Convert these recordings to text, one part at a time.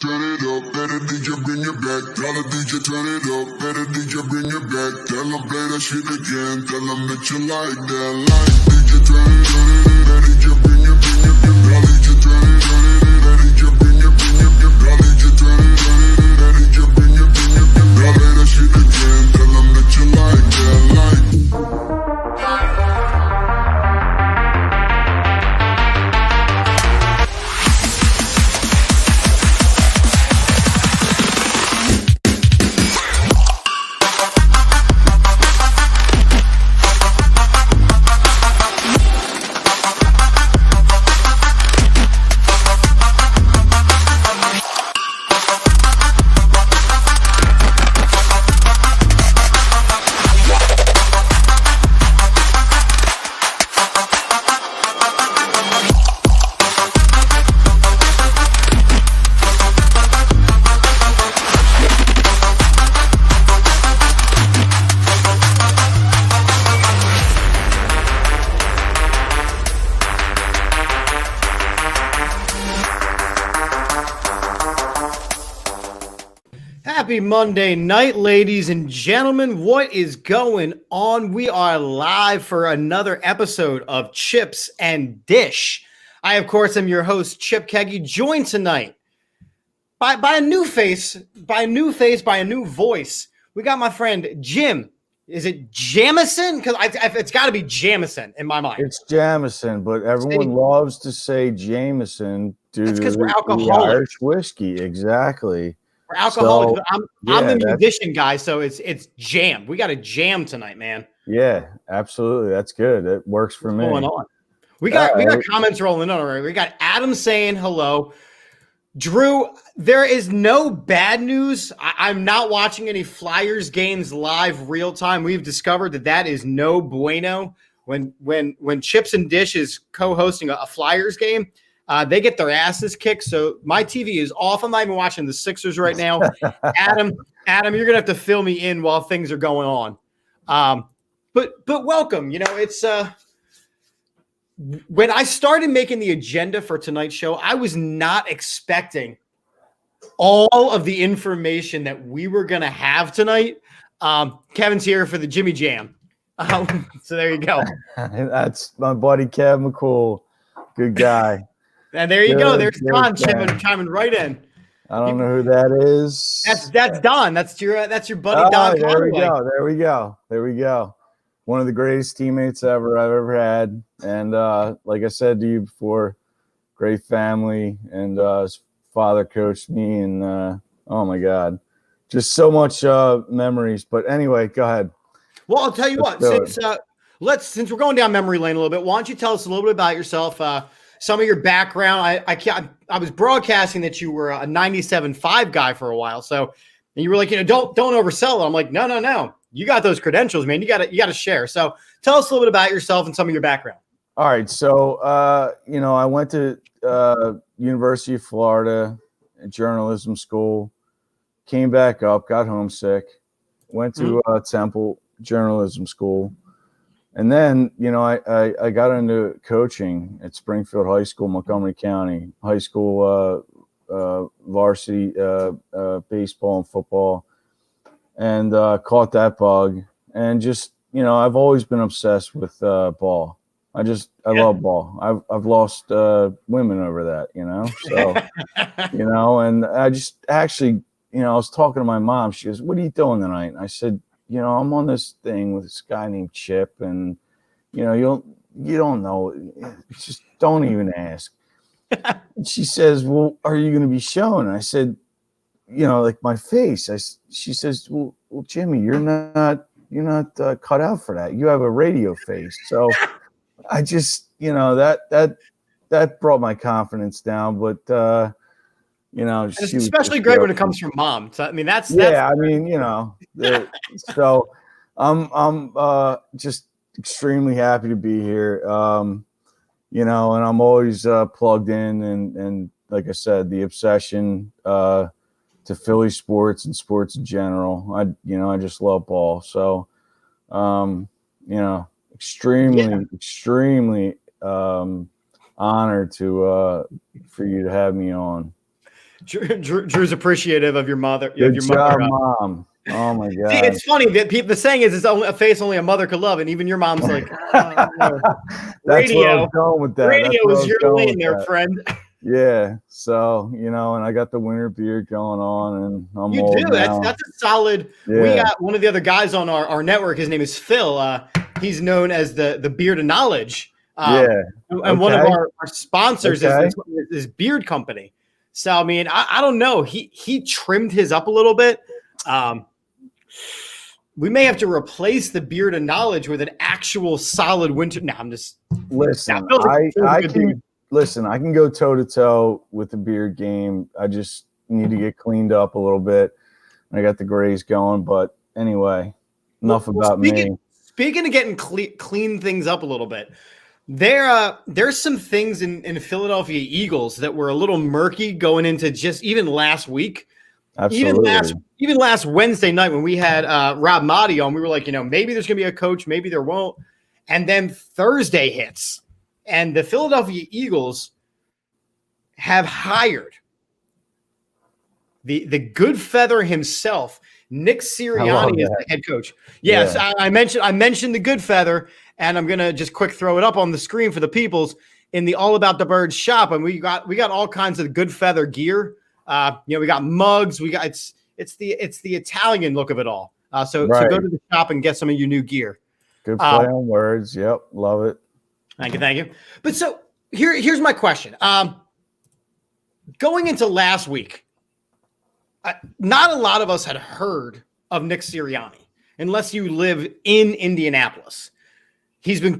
Turn it up, better DJ bring it back. Tell the DJ turn it up, better DJ bring it back. Tell them play that shit again. Tell them that you like that. Like DJ turn it, better DJ bring it, better DJ turn it, better DJ bring it, better DJ turn it, better DJ bring it, better play that shit again. Tell them that you like that. Like. Happy Monday night, ladies and gentlemen. What is going on? We are live for another episode of Chips and Dish. I, of course, am your host, Chip Keagy, joined tonight by a new face, by a new voice. We got my friend Jim. Is it Jamison? Because it's got to be Jamison in my mind. It's Jamison, but everyone loves to say Jameson due to the Irish whiskey. Exactly. We're alcoholics. So, I'm the musician guy, so it's jam. We got a jam tonight, man. Yeah, absolutely. That's good. It works for me. What's going on? We got comments rolling on already. We got Adam saying hello. Drew, there is no bad news. I'm not watching any Flyers games live real time. We've discovered that is no bueno. When Chips and Dish is co-hosting a Flyers game, they get their asses kicked. So my TV is off. I'm not even watching the Sixers right now. Adam, you're gonna have to fill me in while things are going on. But welcome. You know, it's when I started making the agenda for tonight's show, I was not expecting all of the information that we were gonna have tonight. Kevin's here for the Jimmy Jam. So there you go. That's my buddy Kev McCool. Good guy. And there you go. There's Don chiming right in. I don't know who that is. That's Don. That's your buddy Don. There we go. One of the greatest teammates I've ever had. And like I said to you before, great family. And his father coached me. And oh my God, just so much memories. But anyway, go ahead. Well, I'll tell you what. Since we're going down memory lane a little bit, why don't you tell us a little bit about yourself? Some of your background. I was broadcasting that you were a 97.5 guy for a while. So and you were like, don't oversell it. I'm like, no. You got those credentials, man. You got to share. So tell us a little bit about yourself and some of your background. All right. So, I went to University of Florida, journalism school, came back up, got homesick, went to Temple journalism school. And then, I got into coaching at Springfield High School, Montgomery County, high school varsity baseball and football, and caught that bug. And just, I've always been obsessed with ball. I love ball. I've lost women over that, So, and I just actually, I was talking to my mom. She goes, "What are you doing tonight?" And I said, I'm on this thing with this guy named Chip, and you don't know. Just don't even ask. And she says, "Well, are you going to be shown?" And I said, like my face. She says, "Well, Jimmy, you're not cut out for that. You have a radio face." So I just, that brought my confidence down, but. It's especially great when it comes from mom. So I mean, that's so I'm just extremely happy to be here. And I'm always plugged in, and like I said, the obsession to Philly sports and sports in general. I just love ball. So, extremely honored for you to have me on. Drew's appreciative of your mother. Good Of your job, mother. Mom. Oh my God. See, it's funny that the saying is, it's only a face only a mother could love, and even your mom's like, no. That's where I Radio, was going with that. That's radio where I is was your going lane with there, that. friend. Yeah. So, and I got the winter beard going on, and I'm You old do. now. That's a solid. Yeah. We got one of the other guys on our network. His name is Phil. He's known as the Beard of Knowledge. Yeah. And one of Okay. our sponsors Okay. is this beard company. So I mean, I don't know. He trimmed his up a little bit. We may have to replace the Beard of Knowledge with an actual solid winter. No, I'm just Listen. I can. Listen. I can go toe to toe with the beard game. I just need to get cleaned up a little bit. I got the grays going, but anyway, enough about me. Speaking of getting clean things up a little bit, there's some things in Philadelphia Eagles that were a little murky going into just even last week. Absolutely. Even last Wednesday night when we had Rob Motti on, we were like, maybe there's going to be a coach, maybe there won't. And then Thursday hits, and the Philadelphia Eagles have hired the good feather himself, Nick Sirianni, is the head coach. Yes, yeah. I mentioned the good feather, and I'm gonna just quick throw it up on the screen for the peoples in the All About the Birds shop, and we got all kinds of good feather gear. We got mugs. We got it's the Italian look of it all. So go to the shop and get some of your new gear. Good play on words. Yep, love it. Thank you. But so here's my question. Going into last week, not a lot of us had heard of Nick Sirianni unless you live in Indianapolis. He's been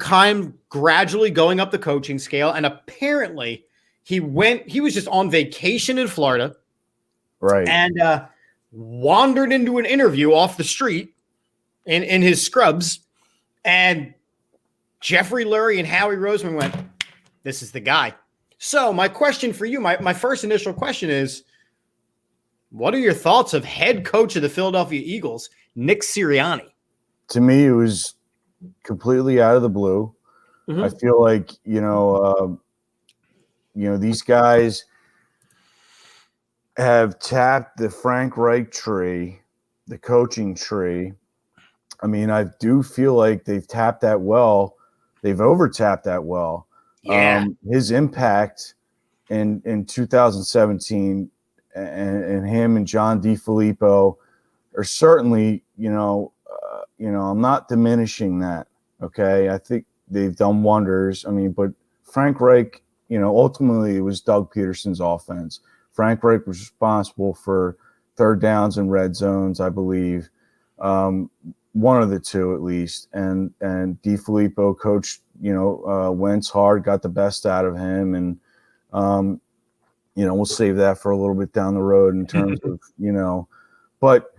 gradually going up the coaching scale, and apparently he was just on vacation in Florida, right? And wandered into an interview off the street in his scrubs, and Jeffrey Lurie and Howie Roseman went, "This is the guy." So my question for you, my first initial question is, what are your thoughts of head coach of the Philadelphia Eagles, Nick Sirianni? To me, it was completely out of the blue. Mm-hmm. I feel like, these guys have tapped the Frank Reich tree, the coaching tree. I mean, I do feel like they've tapped that well. They've over-tapped that well. Yeah. His impact in 2017 and him and John DeFilippo are certainly, I'm not diminishing that. Okay. I think they've done wonders. I mean, but Frank Reich, ultimately it was Doug Peterson's offense. Frank Reich was responsible for third downs and red zones, I believe. One of the two at least. And DeFilippo coached, Wentz hard, got the best out of him. And, we'll save that for a little bit down the road in terms of, but,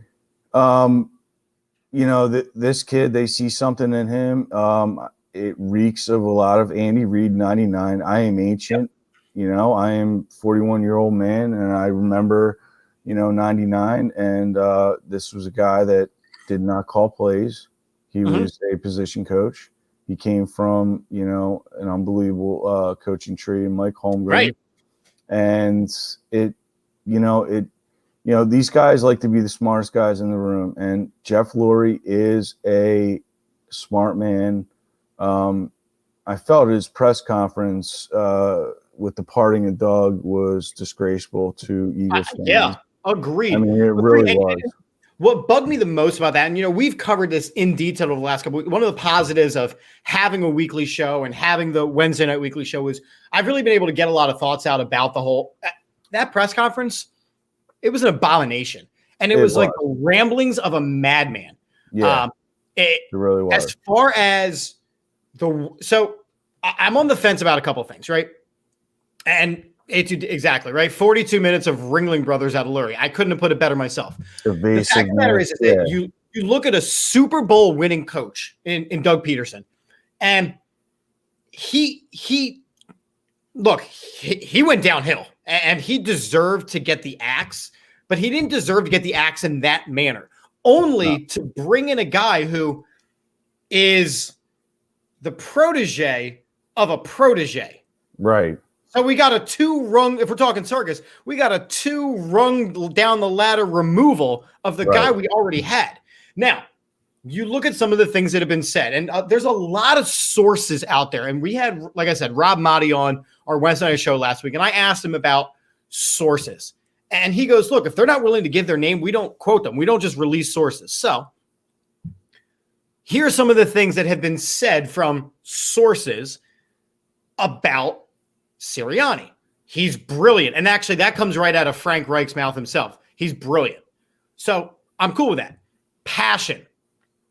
this kid, they see something in him. It reeks of a lot of Andy Reid 99. I am ancient, I am 41-year-old man, and I remember, 99. And this was a guy that did not call plays. He was a position coach. He came from, an unbelievable coaching tree in Mike Holmgren. Right. And these guys like to be the smartest guys in the room. And Jeff Lurie is a smart man. I felt his press conference with the parting of Doug was disgraceful to Eagles fans. Yeah, agreed. I mean, it really was. What bugged me the most about that, and we've covered this in detail over the last couple of weeks. One of the positives of having a weekly show and having the Wednesday night weekly show is I've really been able to get a lot of thoughts out about the whole that press conference. It was an abomination, and it was like the ramblings of a madman. Yeah, it really was. As far as I'm on the fence about a couple of things, right? And exactly right. 42 minutes of Ringling Brothers out of Lurie. I couldn't have put it better myself. The fact of the matter is that you look at a Super Bowl winning coach in Doug Peterson, and he went downhill, and he deserved to get the axe, but he didn't deserve to get the axe in that manner. Only to bring in a guy who is the protege of a protege. Right. So we got a 2-rung, if we're talking circus, we got a 2-rung down the ladder removal of the guy we already had. Now, you look at some of the things that have been said, and there's a lot of sources out there. And we had, like I said, Rob Motti on our Wednesday night show last week, and I asked him about sources. And he goes, look, if they're not willing to give their name, we don't quote them. We don't just release sources. So here are some of the things that have been said from sources about Sirianni. He's brilliant. And actually, that comes right out of Frank Reich's mouth himself. He's brilliant. So I'm cool with that. Passion.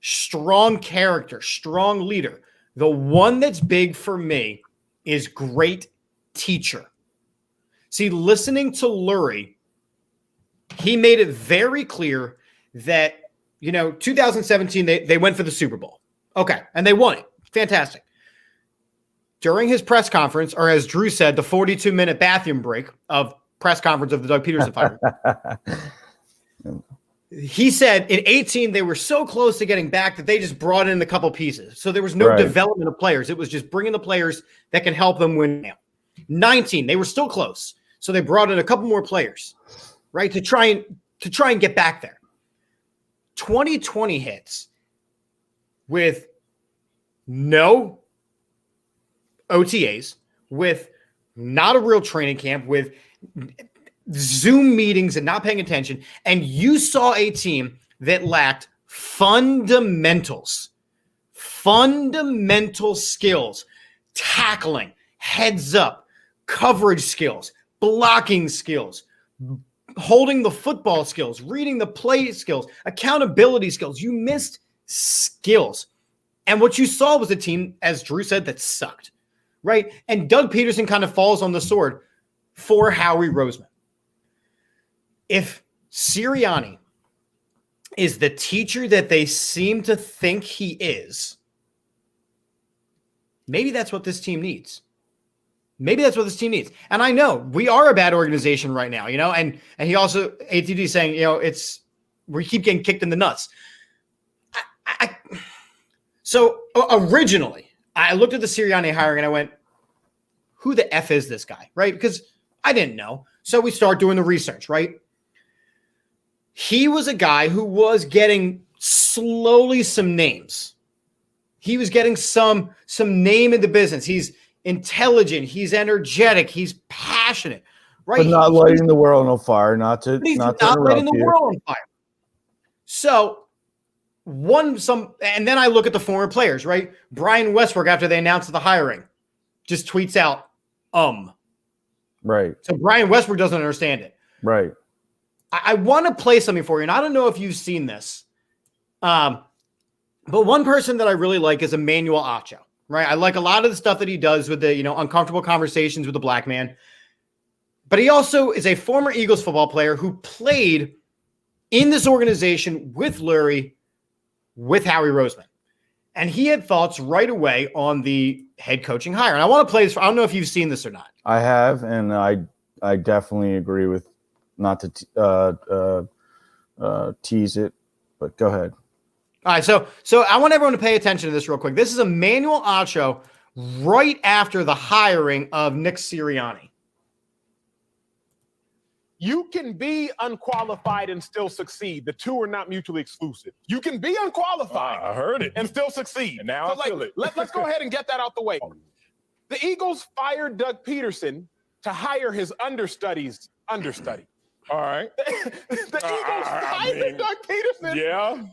Strong character, strong leader. The one that's big for me is great teacher. See, listening to Lurie, he made it very clear that, 2017, they went for the Super Bowl. Okay, and they won it. Fantastic. During his press conference, or as Drew said, the 42-minute bathroom break of press conference of the Doug Peterson firing, he said in 18, they were so close to getting back that they just brought in a couple pieces. So there was no development of players. It was just bringing the players that can help them win now. 19, they were still close. So they brought in a couple more players, right, to try and get back there. 2020 hits with no OTAs, with not a real training camp, with Zoom meetings and not paying attention, and you saw a team that lacked fundamental skills, tackling, heads up, coverage skills, blocking skills, holding the football skills, reading the play skills, accountability skills. You missed skills. And what you saw was a team, as Drew said, that sucked, right? And Doug Peterson kind of falls on the sword for Howie Roseman. If Sirianni is the teacher that they seem to think he is, maybe that's what this team needs. Maybe that's what this team needs. And I know we are a bad organization right now, and he also, ATD saying, we keep getting kicked in the nuts. So originally, I looked at the Sirianni hiring and I went, who the F is this guy, right? Because I didn't know. So we start doing the research, right? He was a guy who was getting slowly some names. He was getting some name in the business. He's intelligent. He's energetic. He's passionate, right? But not lighting the world on fire. Not lighting the world on fire. So and then I look at the former players, right? Brian Westbrook, after they announced the hiring, just tweets out, Right. So Brian Westbrook doesn't understand it. Right. I want to play something for you, and I don't know if you've seen this. But one person that I really like is Emmanuel Acho, right? I like a lot of the stuff that he does with the, uncomfortable conversations with the black man. But he also is a former Eagles football player who played in this organization with Lurie, with Howie Roseman. And he had thoughts right away on the head coaching hire. And I want to play this. I don't know if you've seen this or not. I have, and I definitely agree with, not to tease it, but go ahead. All right, so I want everyone to pay attention to this real quick. This is Emmanuel Acho right after the hiring of Nick Sirianni. You can be unqualified and still succeed. The two are not mutually exclusive. You can be unqualified I heard it. and still succeed. And now I feel it. Let's go ahead and get that out the way. The Eagles fired Doug Peterson to hire his understudy's understudy. All right. The Eagles hired Doug Peterson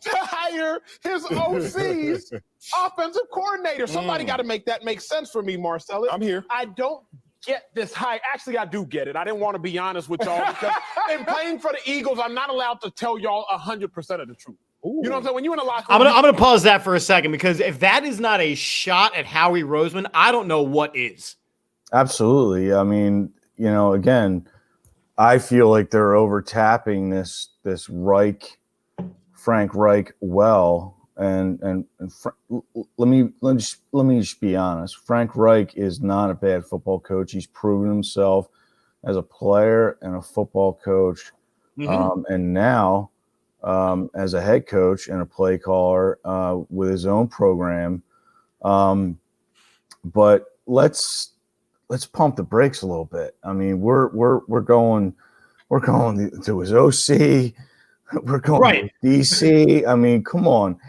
to hire his OC's offensive coordinator. Somebody got to make that make sense for me, Marcellus. I'm here. I don't get this high. Actually, I do get it. I didn't want to be honest with y'all because in playing for the Eagles, I'm not allowed to tell y'all 100% of the truth. Ooh. You know what I'm saying? When you're in a locker room, I'm gonna pause that for a second, because if that is not a shot at Howie Roseman, I don't know what is. Absolutely. I mean, again, I feel like they're overtapping this Frank Reich well, and let me just be honest. Frank Reich is not a bad football coach. He's proven himself as a player and a football coach, and now as a head coach and a play caller with his own program. But let's let's pump the brakes a little bit. I mean, we're going to his OC, we're going to DC. I mean, come on.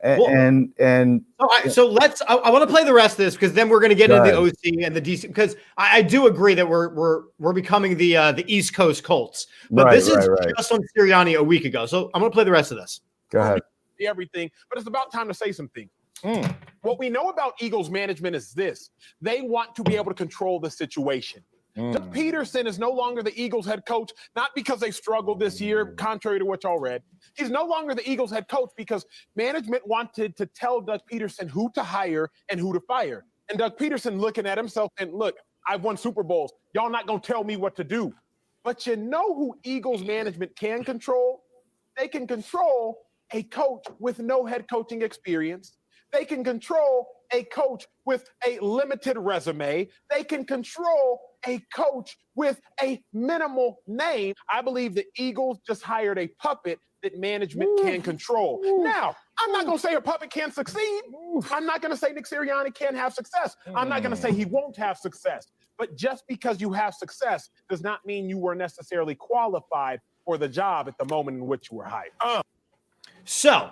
So I want to play the rest of this because then we're going to get into the OC and the DC because I do agree that we're becoming the East Coast Colts, but this is just on Sirianni a week ago. So I'm going to play the rest of this. Go ahead. Everything, but it's about time to say some things. What we know about Eagles management is this: they want to be able to control the situation. Doug Peterson is no longer the Eagles head coach, not because they struggled this year, contrary to what y'all read. He's no longer the Eagles head coach because management wanted to tell Doug Peterson who to hire and who to fire. And Doug Peterson looking at himself and, look, I've won Super Bowls. Y'all not going to tell me what to do. But you know who Eagles management can control? They can control a coach with no head coaching experience. They can control a coach with a limited resume. They can control a coach with a minimal name. I believe the Eagles just hired a puppet that management can control. Now, I'm not going to say a puppet can't succeed. I'm not going to say Nick Sirianni can't have success. I'm not going to say he won't have success. But just because you have success does not mean you were necessarily qualified for the job at the moment in which you were hired. So,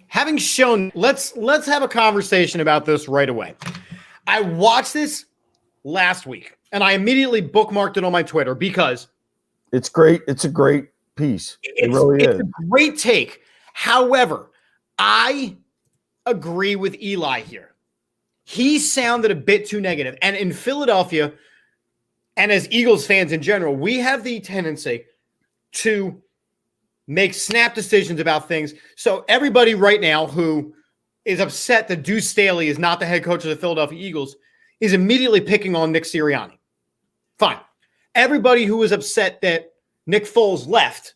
having shown, let's have a conversation about this right away. I watched this last week, and I immediately bookmarked it on my Twitter because it's great. It's a great piece. It really is. It's a great take. However, I agree with Eli here. He sounded a bit too negative. And in Philadelphia, and as Eagles fans in general, we have the tendency to make snap decisions about things. So everybody right now who is upset that Deuce Staley is not the head coach of the Philadelphia Eagles is immediately picking on Nick Sirianni. Fine. Everybody who is upset that Nick Foles left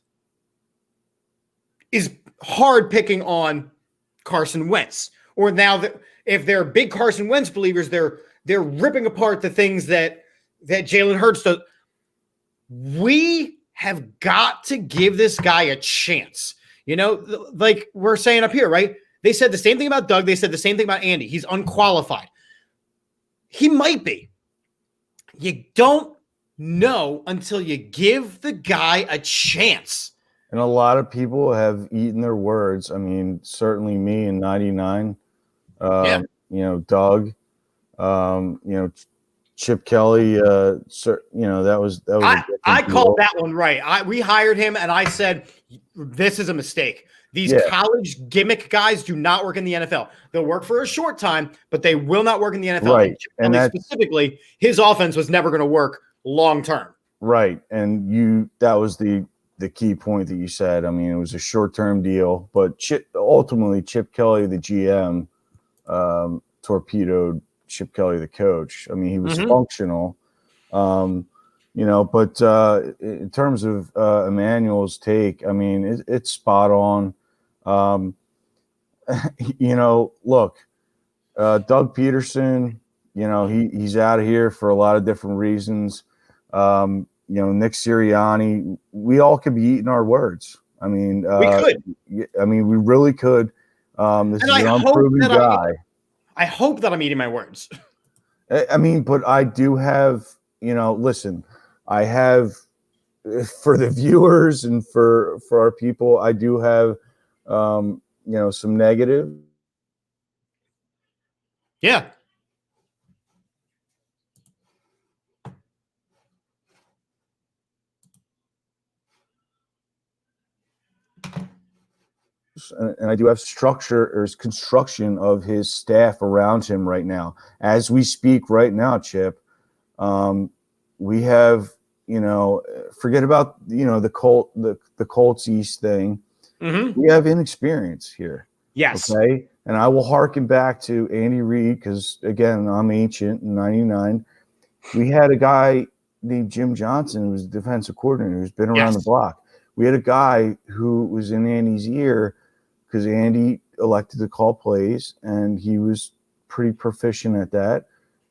is hard picking on Carson Wentz. Or now that if they're big Carson Wentz believers, they're ripping apart the things that Jalen Hurts does. We have got to give this guy a chance. You know, like we're saying up here, right? They said the same thing about Doug. They said the same thing about Andy. He's unqualified. He might be. You don't know until you give the guy a chance. And a lot of people have eaten their words. I mean, certainly me in 99, you know, Doug, you know, Chip Kelly, you know, that was. I called that one right. We hired him, and I said, this is a mistake. These college gimmick guys do not work in the NFL. They'll work for a short time, but they will not work in the NFL. Right. And specifically, his offense was never going to work long term. Right. And that was the key point that you said. I mean, it was a short-term deal, but ultimately Chip Kelly, the GM, torpedoed Chip Kelly, the coach. I mean, he was functional, you know, but in terms of Emmanuel's take, I mean, it's spot on. You know, look, Doug Peterson, you know, he's out of here for a lot of different reasons. You know, Nick Sirianni, we all could be eating our words. I mean, we could. I mean, we really could. This is an unproven guy. I hope that I'm eating my words. I mean, but I do have, you know, listen, I have, for the viewers and for our people, I do have, you know, some negative. Yeah. And I do have structure or construction of his staff around him right now. As we speak right now, Chip, we have, you know, forget about, you know, the Colts East thing. We have inexperience here. Yes. Okay. And I will hearken back to Andy Reid because, again, I'm ancient in 99. We had a guy named Jim Jamison who was the defensive coordinator who's been around the block. We had a guy who was in Andy's ear because Andy elected to call plays, and he was pretty proficient at that.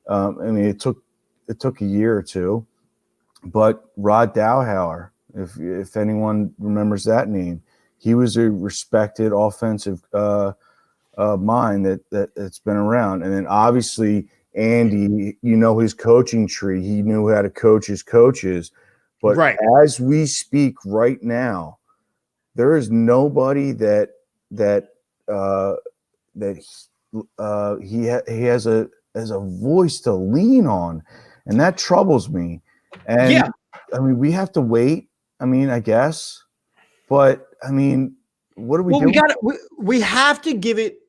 I mean, it took a year or two, but Rod Dowhauer, if anyone remembers that name, he was a respected offensive mind that's been around. And then obviously Andy, his coaching tree. He knew how to coach his coaches. But as we speak right now, there is nobody that he has a voice to lean on, and that troubles me. And I mean, we have to wait. I mean, I guess, but I mean, what are we doing? We have to give it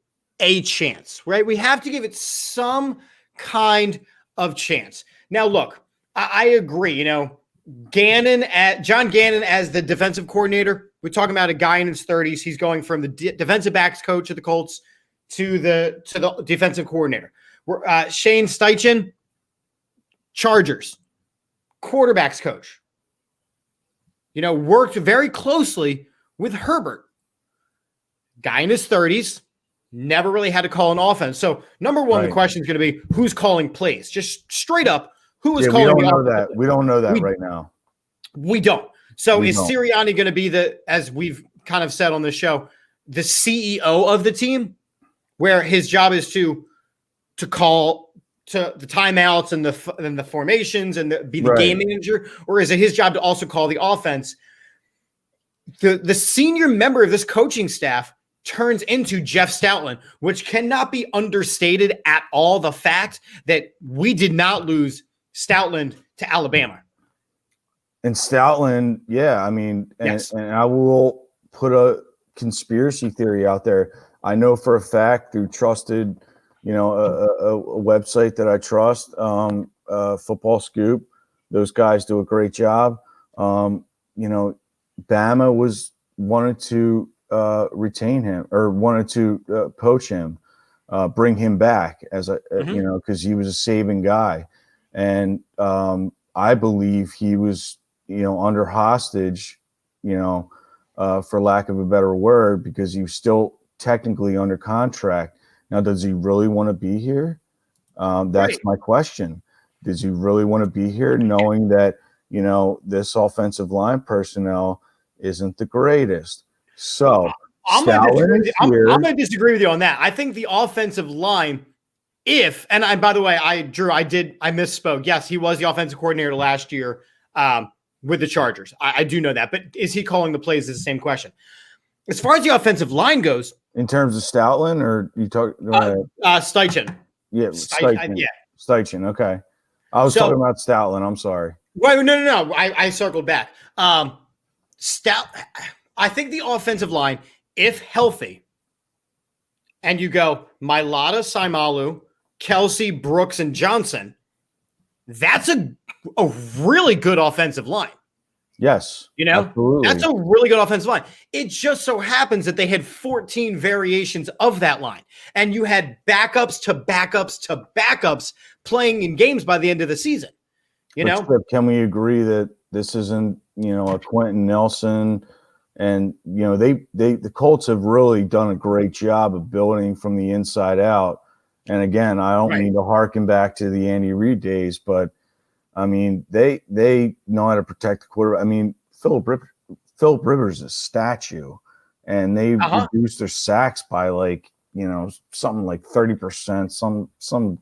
a chance, right? We have to give it some kind of chance. Now, look, I agree. John Gannon as the defensive coordinator. We're talking about a guy in his 30s. He's going from the defensive backs coach of the Colts to the defensive coordinator. Shane Steichen, Chargers, quarterbacks coach. Worked very closely with Herbert. Guy in his 30s, never really had to call an offense. So, number one, the question is going to be who's calling plays? Just straight up, who is calling the offense? We don't know that right now. We don't. So, is Sirianni going to be as we've kind of said on this show, the CEO of the team, where his job is to call to the timeouts and the formations and be the game manager, or is it his job to also call the offense? The senior member of this coaching staff turns into Jeff Stoutland, which cannot be understated at all. The fact that we did not lose Stoutland to Alabama. And Stoutland, I mean, and I will put a conspiracy theory out there. I know for a fact through trusted, a website that I trust, Football Scoop. Those guys do a great job. Bama wanted to retain him or wanted to poach him, bring him back as because he was a saving guy, and I believe he was under hostage, for lack of a better word, because he was still technically under contract. Now, does he really want to be here? That's my question. Does he really want to be here, knowing that this offensive line personnel isn't the greatest? So I'm going to disagree with you on that. I think the offensive line, and by the way, I misspoke. Yes, he was the offensive coordinator last year with the Chargers. I do know that, but is he calling the plays is the same question. As far as the offensive line goes, in terms of Stoutland, or you talk Steichen. Yeah, Steichen. Okay, I was talking about Stoutland. I'm sorry. Well, no. I circled back. I think the offensive line, if healthy, and you go Mailata, Saimalu, Kelsey, Brooks, and Johnson, that's a really good offensive line. Yes, absolutely. That's a really good offensive line. It just so happens that they had 14 variations of that line, and you had backups to backups to backups playing in games by the end of the season. Can we agree that this isn't a Quentin Nelson? And the Colts have really done a great job of building from the inside out. And again, I don't mean to harken back to the Andy Reid days, but I mean, they know how to protect the quarterback. I mean, Philip Rivers is a statue, and they reduced their sacks by something like 30%, some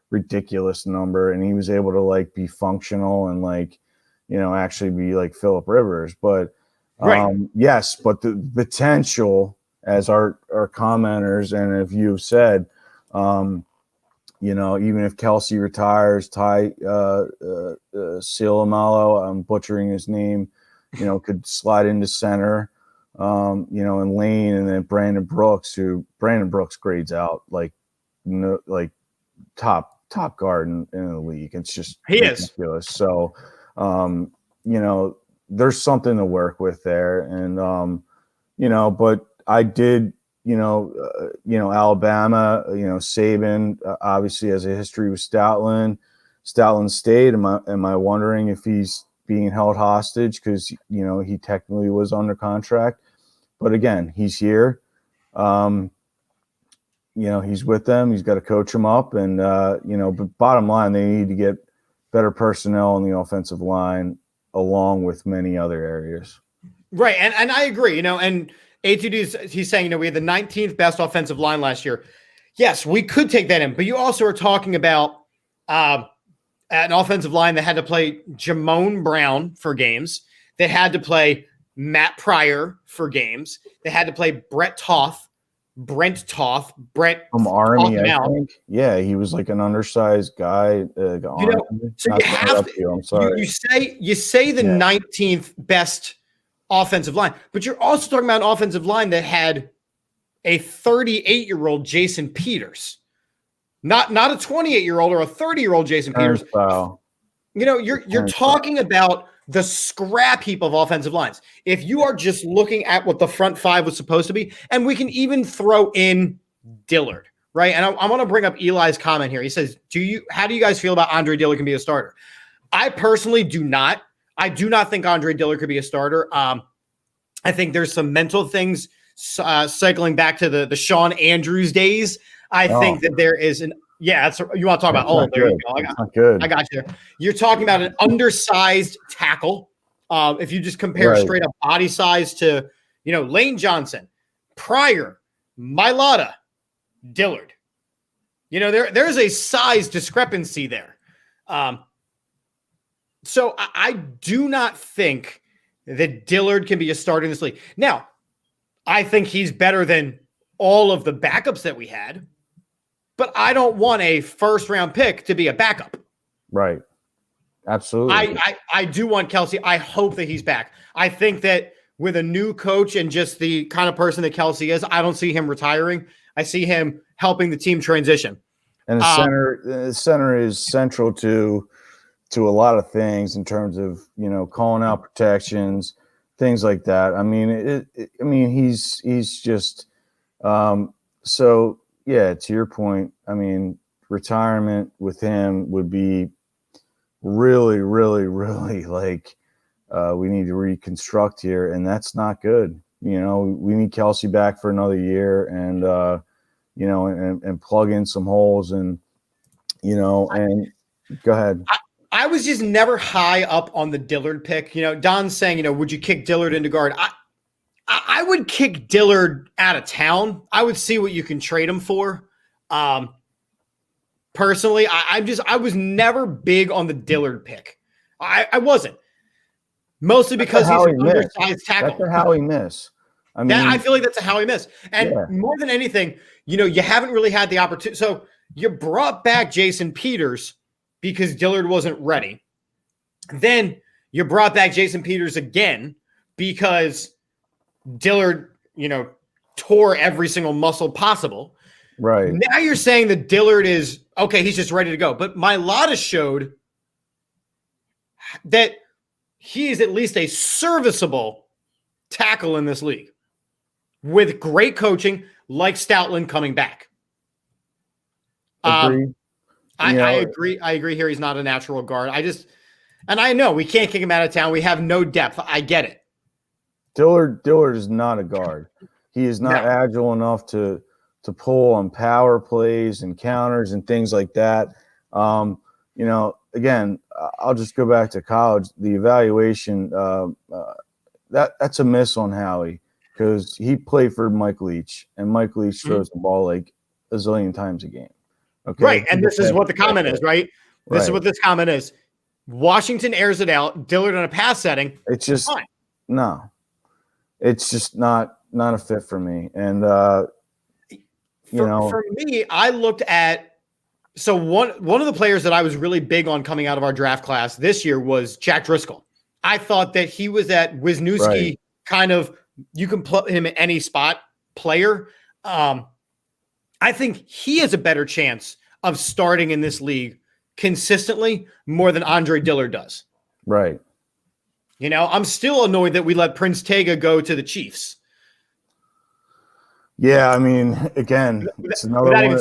ridiculous number, and he was able to be functional and actually be like Philip Rivers. But yes, but the potential, as our commenters and if you've said, even if Kelsey retires, Ty Silamalo, I'm butchering his name, could slide into center, and Lane, and then Brandon Brooks grades out like top guard in the league. It's just ridiculous. So, there's something to work with there, and but I did. Alabama, Saban obviously has a history with Stoutland. Stoutland stayed. Am I wondering if he's being held hostage because, he technically was under contract? But again, he's here. He's with them. He's got to coach them up. And, but bottom line, they need to get better personnel on the offensive line along with many other areas. Right. And I agree, and ATD, he's saying, we had the 19th best offensive line last year. Yes, we could take that in, but you also are talking about an offensive line that had to play Jamone Brown for games. They had to play Matt Pryor for games. They had to play Brent Toth. From Army, I think. Yeah, he was like an undersized guy. So you have to. I'm sorry. You say the 19th best offensive line, but you're also talking about an offensive line that had a 38-year-old Jason Peters, not a 28-year-old or a 30-year-old Jason Peters. You're talking about the scrap heap of offensive lines. If you are just looking at what the front five was supposed to be, and we can even throw in Dillard, right? And I want to bring up Eli's comment here. He says, how do you guys feel about Andre Dillard can be a starter? I personally do not. I do not think Andre Dillard could be a starter. I think there's some mental things cycling back to the Sean Andrews days. I think that there is you want to talk about, there you go. I got you. You're talking about an undersized tackle. If you just compare straight up body size to, Lane Johnson, Pryor, Mailata, Dillard. There's a size discrepancy there. So I do not think that Dillard can be a starter in this league. Now, I think he's better than all of the backups that we had, but I don't want a first-round pick to be a backup. Right. Absolutely. I do want Kelsey. I hope that he's back. I think that with a new coach and just the kind of person that Kelsey is, I don't see him retiring. I see him helping the team transition. And the center is central to a lot of things in terms of, calling out protections, things like that. I mean, he's just so yeah, to your point, I mean, retirement with him would be really, really, really like we need to reconstruct here, and that's not good. We need Kelsey back for another year, and and plug in some holes, and and go ahead. I was just never high up on the Dillard pick. Don's saying, would you kick Dillard into guard? I would kick Dillard out of town. I would see what you can trade him for. Personally, I was never big on the Dillard pick. I wasn't. Mostly because he's an undersized tackle. That's a Howie miss. I feel like that's a Howie miss. And more than anything, you haven't really had the opportunity. So you brought back Jason Peters because Dillard wasn't ready. Then you brought back Jason Peters again because Dillard, tore every single muscle possible. Right. Now you're saying that Dillard is, okay, he's just ready to go. But Mailata showed that he is at least a serviceable tackle in this league with great coaching like Stoutland coming back. Agree. I agree. I agree here. He's not a natural guard. And I know we can't kick him out of town. We have no depth. I get it. Dillard is not a guard. He is not agile enough to pull on power plays and counters and things like that. Again, I'll just go back to college. The evaluation, that's a miss on Howie because he played for Mike Leach, and Mike Leach throws the ball like a zillion times a game. Okay. Right. And this is what the comment is, right? This is what this comment is. Washington airs it out. Dillard in a pass setting. It's just fine. No. It's just not a fit for me. And for me, I looked at one of the players that I was really big on coming out of our draft class this year was Jack Driscoll. I thought that he was that Wisniewski kind of, you can put him in any spot player. I think he has a better chance of starting in this league consistently more than Andre Dillard does. Right. I'm still annoyed that we let Prince Tega go to the Chiefs. Yeah, I mean, again, it's another one.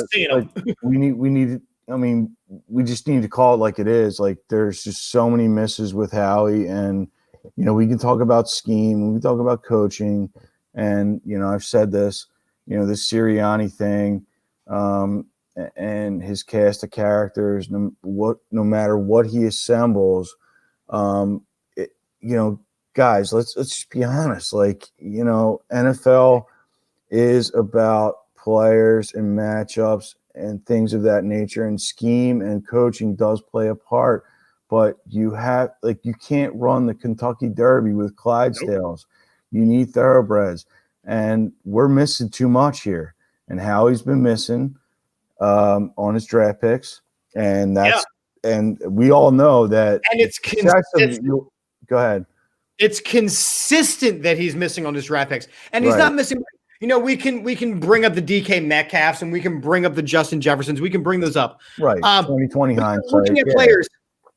We just need to call it like it is. Like, there's just so many misses with Howie, and we can talk about scheme, we can talk about coaching, and I've said this, this Sirianni thing, and his cast of characters. No matter what he assembles, guys, let's just be honest. Like, NFL is about players and matchups and things of that nature, and scheme and coaching does play a part. But you can't run the Kentucky Derby with Clydesdales. You need thoroughbreds, and we're missing too much here. And Howie's been missing on his draft picks, and and we all know that. And it's consistent. Go ahead. It's consistent that he's missing on his draft picks, and he's not missing. We can bring up the DK Metcalfs, and we can bring up the Justin Jeffersons. We can bring those up. Right. 2020 hindsight. Looking at players,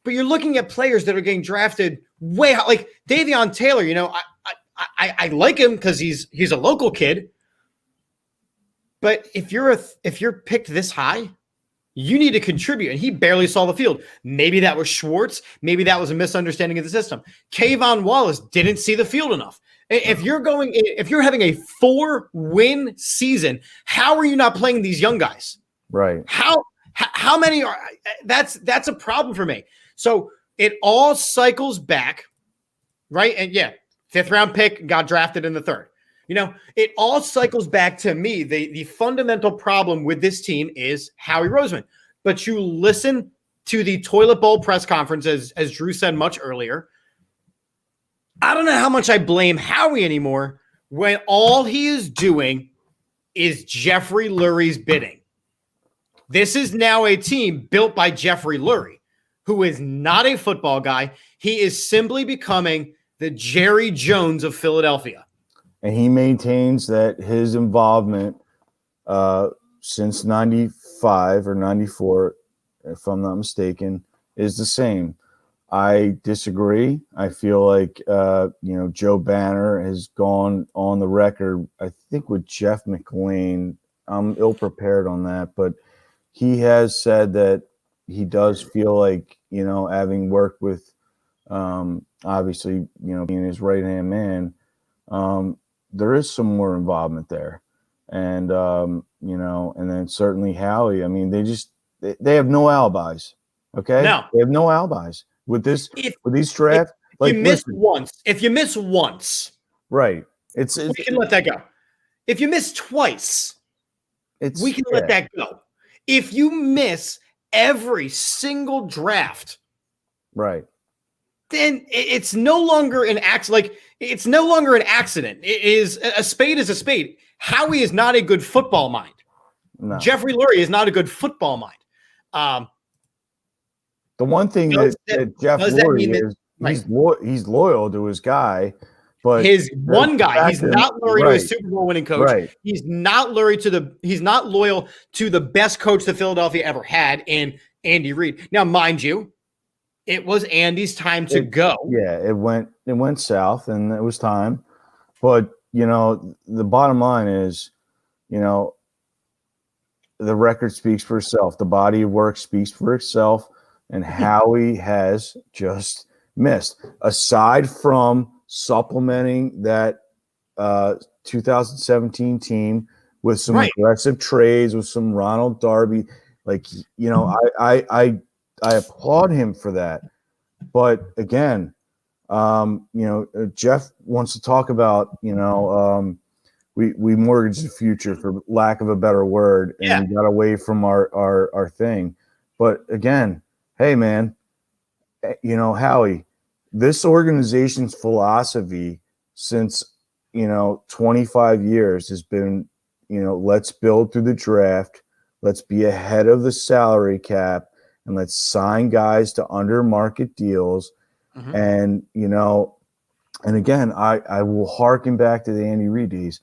but you're looking at players that are getting drafted way out, like Davion Taylor. I like him because he's a local kid. But if you're picked this high, you need to contribute, and he barely saw the field. Maybe that was Schwartz. Maybe that was a misunderstanding of the system. Kayvon Wallace didn't see the field enough. If you're having a 4-win season, how are you not playing these young guys? Right. How many are? That's a problem for me. So it all cycles back, right? And 5th round pick got drafted in the 3rd. It all cycles back to me. The fundamental problem with this team is Howie Roseman. But you listen to the toilet bowl press conference, as Drew said much earlier. I don't know how much I blame Howie anymore when all he is doing is Jeffrey Lurie's bidding. This is now a team built by Jeffrey Lurie, who is not a football guy. He is simply becoming the Jerry Jones of Philadelphia. And he maintains that his involvement since 95 or 94, if I'm not mistaken, is the same. I disagree. I feel like, Joe Banner has gone on the record, I think with Jeff McLean. I'm ill-prepared on that, but he has said that he does feel like, having worked with, obviously, being his right-hand man, there is some more involvement there. And, and then certainly Howie, I mean, they have no alibis. Okay. No. They have no alibis with these drafts. If you miss once, right. We can let that go. If you miss twice, we can let that go. If you miss every single draft, right, then it's no longer an accident. It's no longer an accident. It is a spade is a spade. Howie is not a good football mind. No. Jeffrey Lurie is not a good football mind. The one thing that Jeff Lurie is, he's loyal to his guy, but his one guy, he's not Lurie to a Super Bowl winning coach. Right. He's not loyal to the best coach that Philadelphia ever had in Andy Reid. Now, mind you, it was Andy's time to go. Yeah, it went south, and it was time. But the bottom line is, the record speaks for itself. The body of work speaks for itself, and Howie has just missed. Aside from supplementing that 2017 team with some aggressive trades, with some Ronald Darby, I applaud him for that. But again, Jeff wants to talk about, we mortgaged the future, for lack of a better word, and we got away from our thing. But again, hey man, Howie, this organization's philosophy since 25 years has been, let's build through the draft, let's be ahead of the salary cap, and let's sign guys to under market deals. Mm-hmm. And, and again, I will harken back to the Andy Reid days.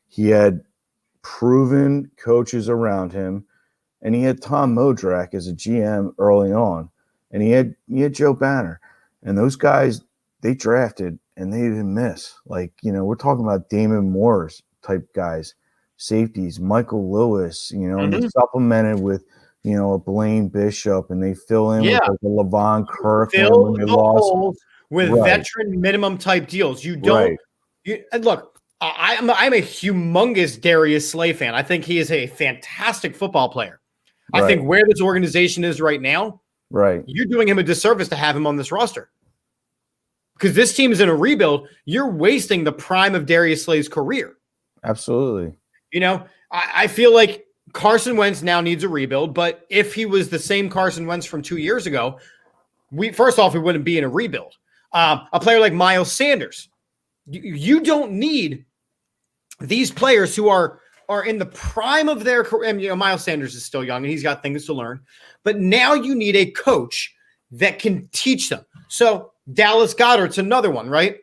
He had proven coaches around him, and he had Tom Modrak as a GM early on, and he had Joe Banner, and those guys, they drafted and they didn't miss. We're talking about Damon Moore's type guys, safeties, Michael Lewis, and they supplemented with, a Blaine Bishop, and they fill in with a Levon Kirkland when they lost. With veteran minimum type deals. You don't look, I'm a humongous Darius Slay fan. I think he is a fantastic football player. I think where this organization is right now, you're doing him a disservice to have him on this roster. Because this team is in a rebuild. You're wasting the prime of Darius Slay's career. Absolutely. I feel like Carson Wentz now needs a rebuild, but if he was the same Carson Wentz from 2 years ago, we wouldn't be in a rebuild. A player like Miles Sanders, you don't need these players who are in the prime of their career. And, Miles Sanders is still young and he's got things to learn, but now you need a coach that can teach them. So Dallas Goedert's another one, right?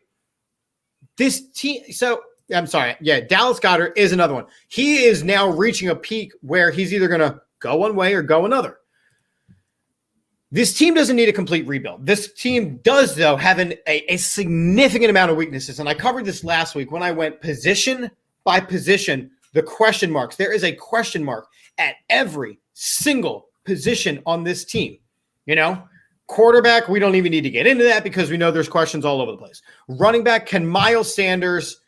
This team. So I'm sorry. Yeah. Dallas Goedert is another one. He is now reaching a peak where he's either going to go one way or go another. This team doesn't need a complete rebuild. This team does, though, have a significant amount of weaknesses. And I covered this last week when I went position by position, the question marks. There is a question mark at every single position on this team. Quarterback, we don't even need to get into that because we know there's questions all over the place. Running back, can Miles Sanders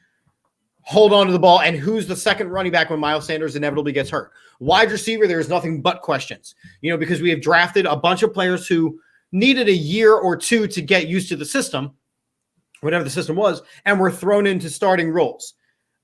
hold on to the ball? And who's the second running back when Miles Sanders inevitably gets hurt? Wide receiver, there's nothing but questions, because we have drafted a bunch of players who needed a year or two to get used to the system, whatever the system was, and were thrown into starting roles.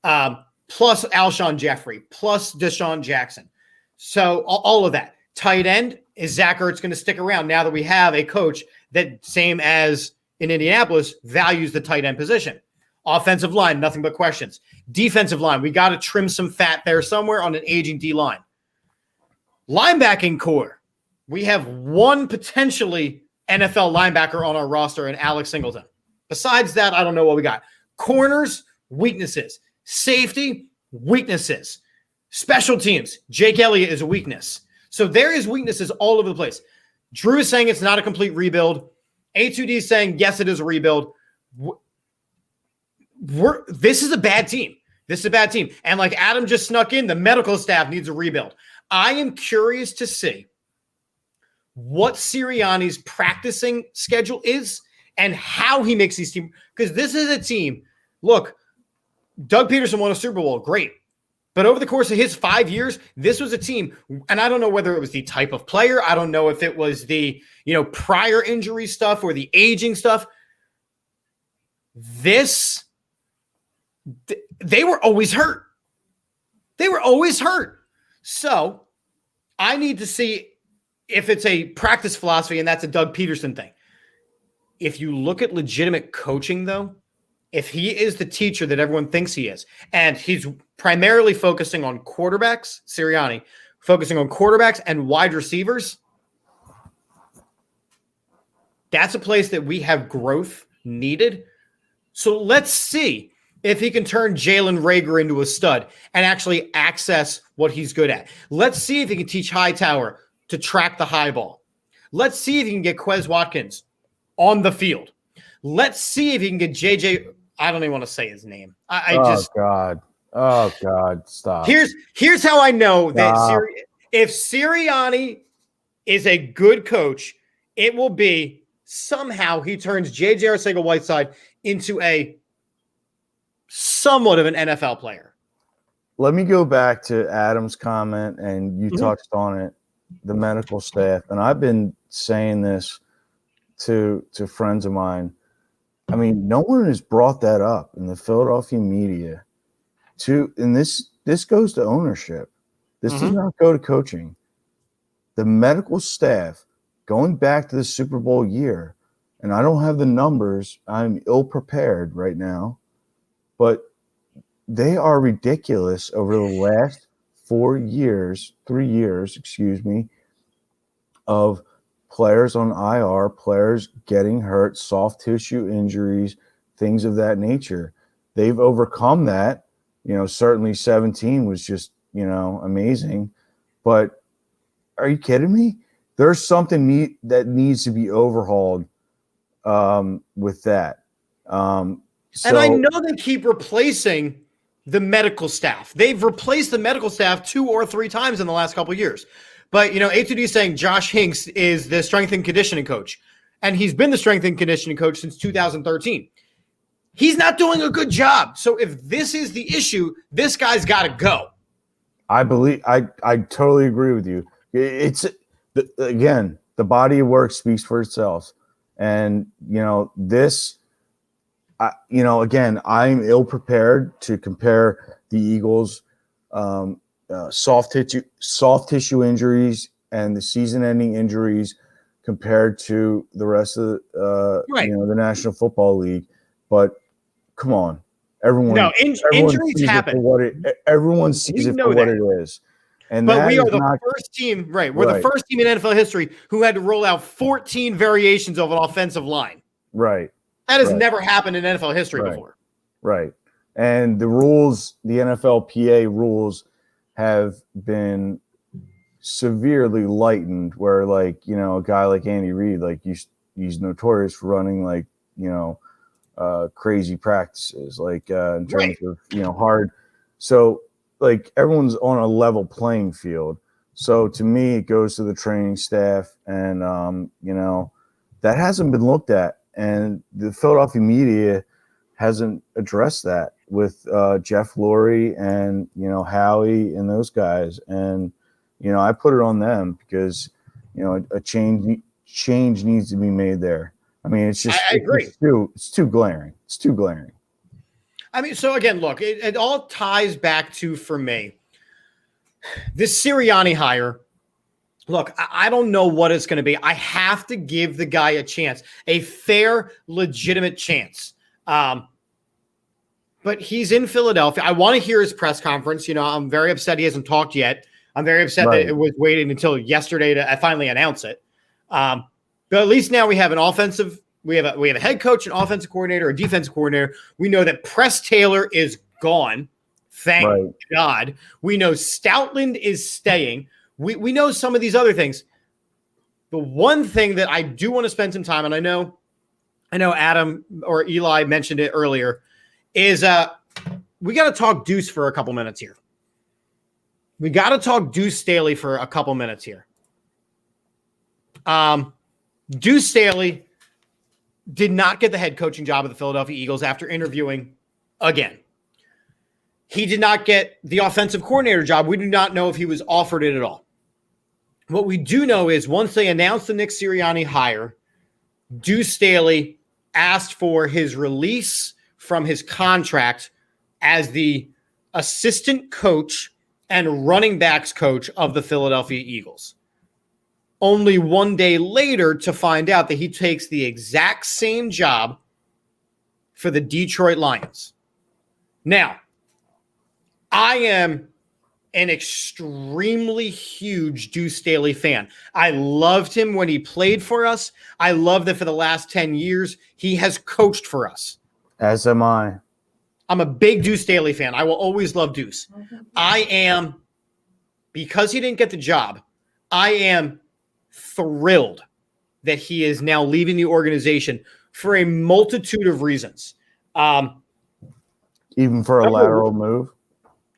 Plus Alshon Jeffrey, plus Deshaun Jackson. So all of that. Tight end, is Zach Ertz going to stick around now that we have a coach that, same as in Indianapolis, values the tight end position? Offensive line, nothing but questions. Defensive line, we got to trim some fat there somewhere on an aging D-line. Linebacking core, we have one potentially NFL linebacker on our roster in Alex Singleton. Besides that, I don't know what we got. Corners, weaknesses. Safety, weaknesses. Special teams, Jake Elliott is a weakness. So there is weaknesses all over the place. Drew is saying it's not a complete rebuild. A2D is saying, yes, it is a rebuild. This is a bad team. And like Adam just snuck in, the medical staff needs a rebuild. I am curious to see what Sirianni's practicing schedule is and how he makes these teams. Because this is a team. Look, Doug Peterson won a Super Bowl. Great. But over the course of his 5 years, this was a team, and I don't know whether it was the type of player. I don't know if it was the, prior injury stuff or the aging stuff. They were always hurt. So I need to see if it's a practice philosophy, and that's a Doug Peterson thing. If you look at legitimate coaching, though, if he is the teacher that everyone thinks he is, and he's primarily focusing on quarterbacks, Sirianni, focusing on quarterbacks and wide receivers, that's a place that we have growth needed. So let's see if he can turn Jalen Reagor into a stud and actually access what he's good at. Let's see if he can teach Hightower to track the high ball. Let's see if he can get Quez Watkins on the field. Let's see if he can get JJ. I don't even want to say his name. God, stop. Here's how I know that if Sirianni is a good coach, it will be somehow he turns JJ Arcega-Whiteside into a somewhat of an NFL player. Let me go back to Adam's comment, and you touched on it, the medical staff. And I've been saying this to friends of mine. I mean, no one has brought that up in the Philadelphia media. And this goes to ownership. This does not go to coaching. The medical staff, going back to the Super Bowl year, and I don't have the numbers. I'm ill-prepared right now. But they are ridiculous over the last 3 years, of players on IR, players getting hurt, soft tissue injuries, things of that nature. They've overcome that. Certainly 17 was just, amazing. But are you kidding me? There's something that needs to be overhauled with that. And I know they keep replacing the medical staff. They've replaced the medical staff 2 or 3 times in the last couple of years. But, A2D is saying Josh Hinks is the strength and conditioning coach. And he's been the strength and conditioning coach since 2013. He's not doing a good job. So if this is the issue, this guy's got to go. I totally agree with you. Again, the body of work speaks for itself. And, again, I'm ill-prepared to compare the Eagles soft tissue injuries and the season-ending injuries compared to the rest of the the National Football League. But come on, everyone injuries sees happen. It for what everyone sees it for what it is. But we are the first team, right? We're the first team in NFL history who had to roll out 14 variations of an offensive line. Right. That has never happened in NFL history before. Right. And the rules, the NFLPA rules, have been severely lightened. Where, like, you know, a guy like Andy Reid, like he's notorious for running like, you know, crazy practices, like in terms of, you know, hard. So, like, everyone's on a level playing field. So to me, it goes to the training staff, and you know, that hasn't been looked at, and the Philadelphia media hasn't addressed that with Jeff Lurie and, you know, Howie and those guys. And, you know, I put it on them because, you know, a change needs to be made there. I mean, it's just I agree. It's too glaring. It's too glaring. I mean, so again, look, it all ties back to, for me, this Sirianni hire. Look, I don't know what it's going to be. I have to give the guy a chance, a fair, legitimate chance. But he's in Philadelphia. I want to hear his press conference. You know, I'm very upset he hasn't talked yet. I'm very upset that it was waiting until yesterday to finally announce it. But at least now we have an offensive. We have a head coach, an offensive coordinator, a defensive coordinator. We know that Press Taylor is gone. Thank God. We know Stoutland is staying. We know some of these other things. The one thing that I do want to spend some time, and I know Adam or Eli mentioned it earlier, is we got to talk Deuce for a couple minutes here. We got to talk Deuce Staley for a couple minutes here. Deuce Staley did not get the head coaching job of the Philadelphia Eagles after interviewing again. He did not get the offensive coordinator job. We do not know if he was offered it at all. What we do know is once they announced the Nick Sirianni hire, Deuce Staley asked for his release from his contract as the assistant coach and running backs coach of the Philadelphia Eagles. Only one day later to find out that he takes the exact same job for the Detroit Lions. Now, I am an extremely huge Deuce Staley fan. I loved him when he played for us. I love that for the last 10 years, he has coached for us. As am I. I'm a big Deuce Staley fan. I will always love Deuce. I am, because he didn't get the job, I am thrilled that he is now leaving the organization for a multitude of reasons. Even for a lateral move?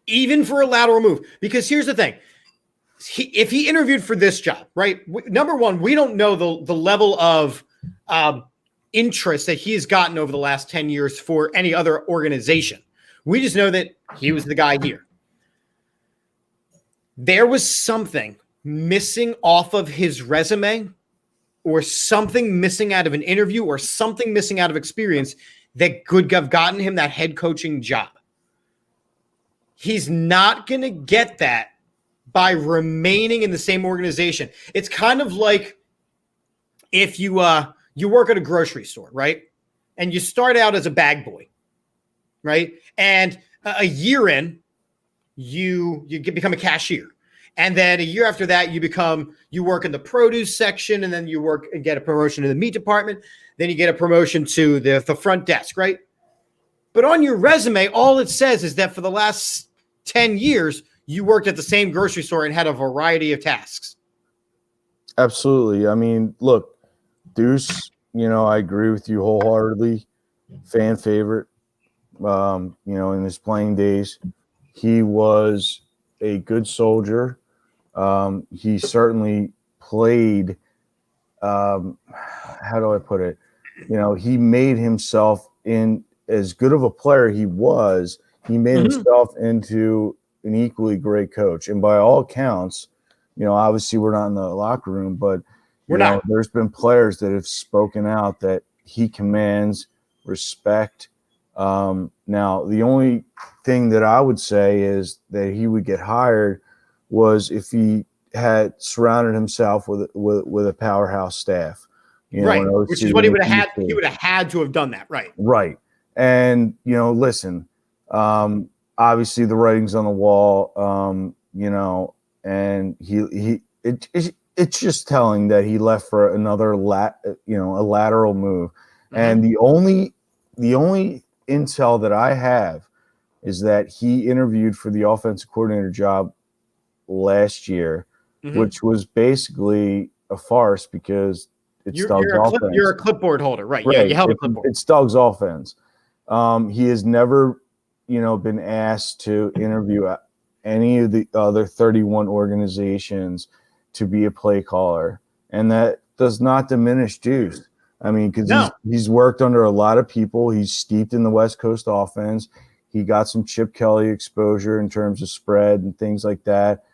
Even for a lateral move. Because here's the thing. If he interviewed for this job, right? Number one, we don't know the level of interest that he has gotten over the last 10 years for any other organization. We just know that he was the guy here. There was something missing off of his resume, or something missing out of an interview, or something missing out of experience that could have gotten him that head coaching job. He's not going to get that by remaining in the same organization. It's kind of like if you work at a grocery store, right? And you start out as a bag boy, right? And a year in, you become a cashier. And then a year after that, you work in the produce section, and then you work and get a promotion in the meat department. Then you get a promotion to the front desk, right? But on your resume, all it says is that for the last 10 years, you worked at the same grocery store and had a variety of tasks. Absolutely. I mean, look, Deuce, you know, I agree with you wholeheartedly. Fan favorite. You know, in his playing days, he was a good soldier. He certainly played, how do I put it? You know, he made himself in as good of a player he was. He made himself into an equally great coach. And by all accounts, you know, obviously we're not in the locker room, but there's been players that have spoken out that he commands respect Now, the only thing that I would say is that he would get hired was if he had surrounded himself with a powerhouse staff, right? Which is what he would have had. He would have had to have done that, right? Right. And listen, obviously the writing's on the wall, and it's just telling that he left for another a lateral move. Mm-hmm. And the only intel that I have is that he interviewed for the offensive coordinator job last year, mm-hmm. which was basically a farce because it's Doug's offense. You're a clipboard holder, right? Yeah, you held a clipboard. It's Doug's offense. He has never, been asked to interview any of the other 31 organizations to be a play caller, and that does not diminish Deuce. I mean, because he's worked under a lot of people. He's steeped in the West Coast offense. He got some Chip Kelly exposure in terms of spread and things like that.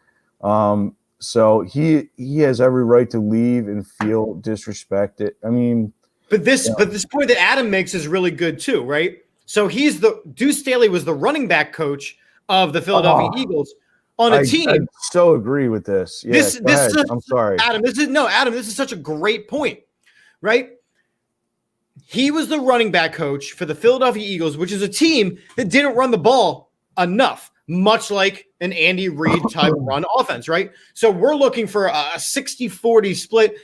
So he has every right to leave and feel disrespected. I mean, but this point that Adam makes is really good too, right? So Deuce Staley was the running back coach of the Philadelphia Eagles on a team. I so agree with this. Yeah, I'm sorry, Adam. This is such a great point, right? He was the running back coach for the Philadelphia Eagles, which is a team that didn't run the ball enough, much like an Andy Reid type run offense, right? So we're looking for a 60-40 split.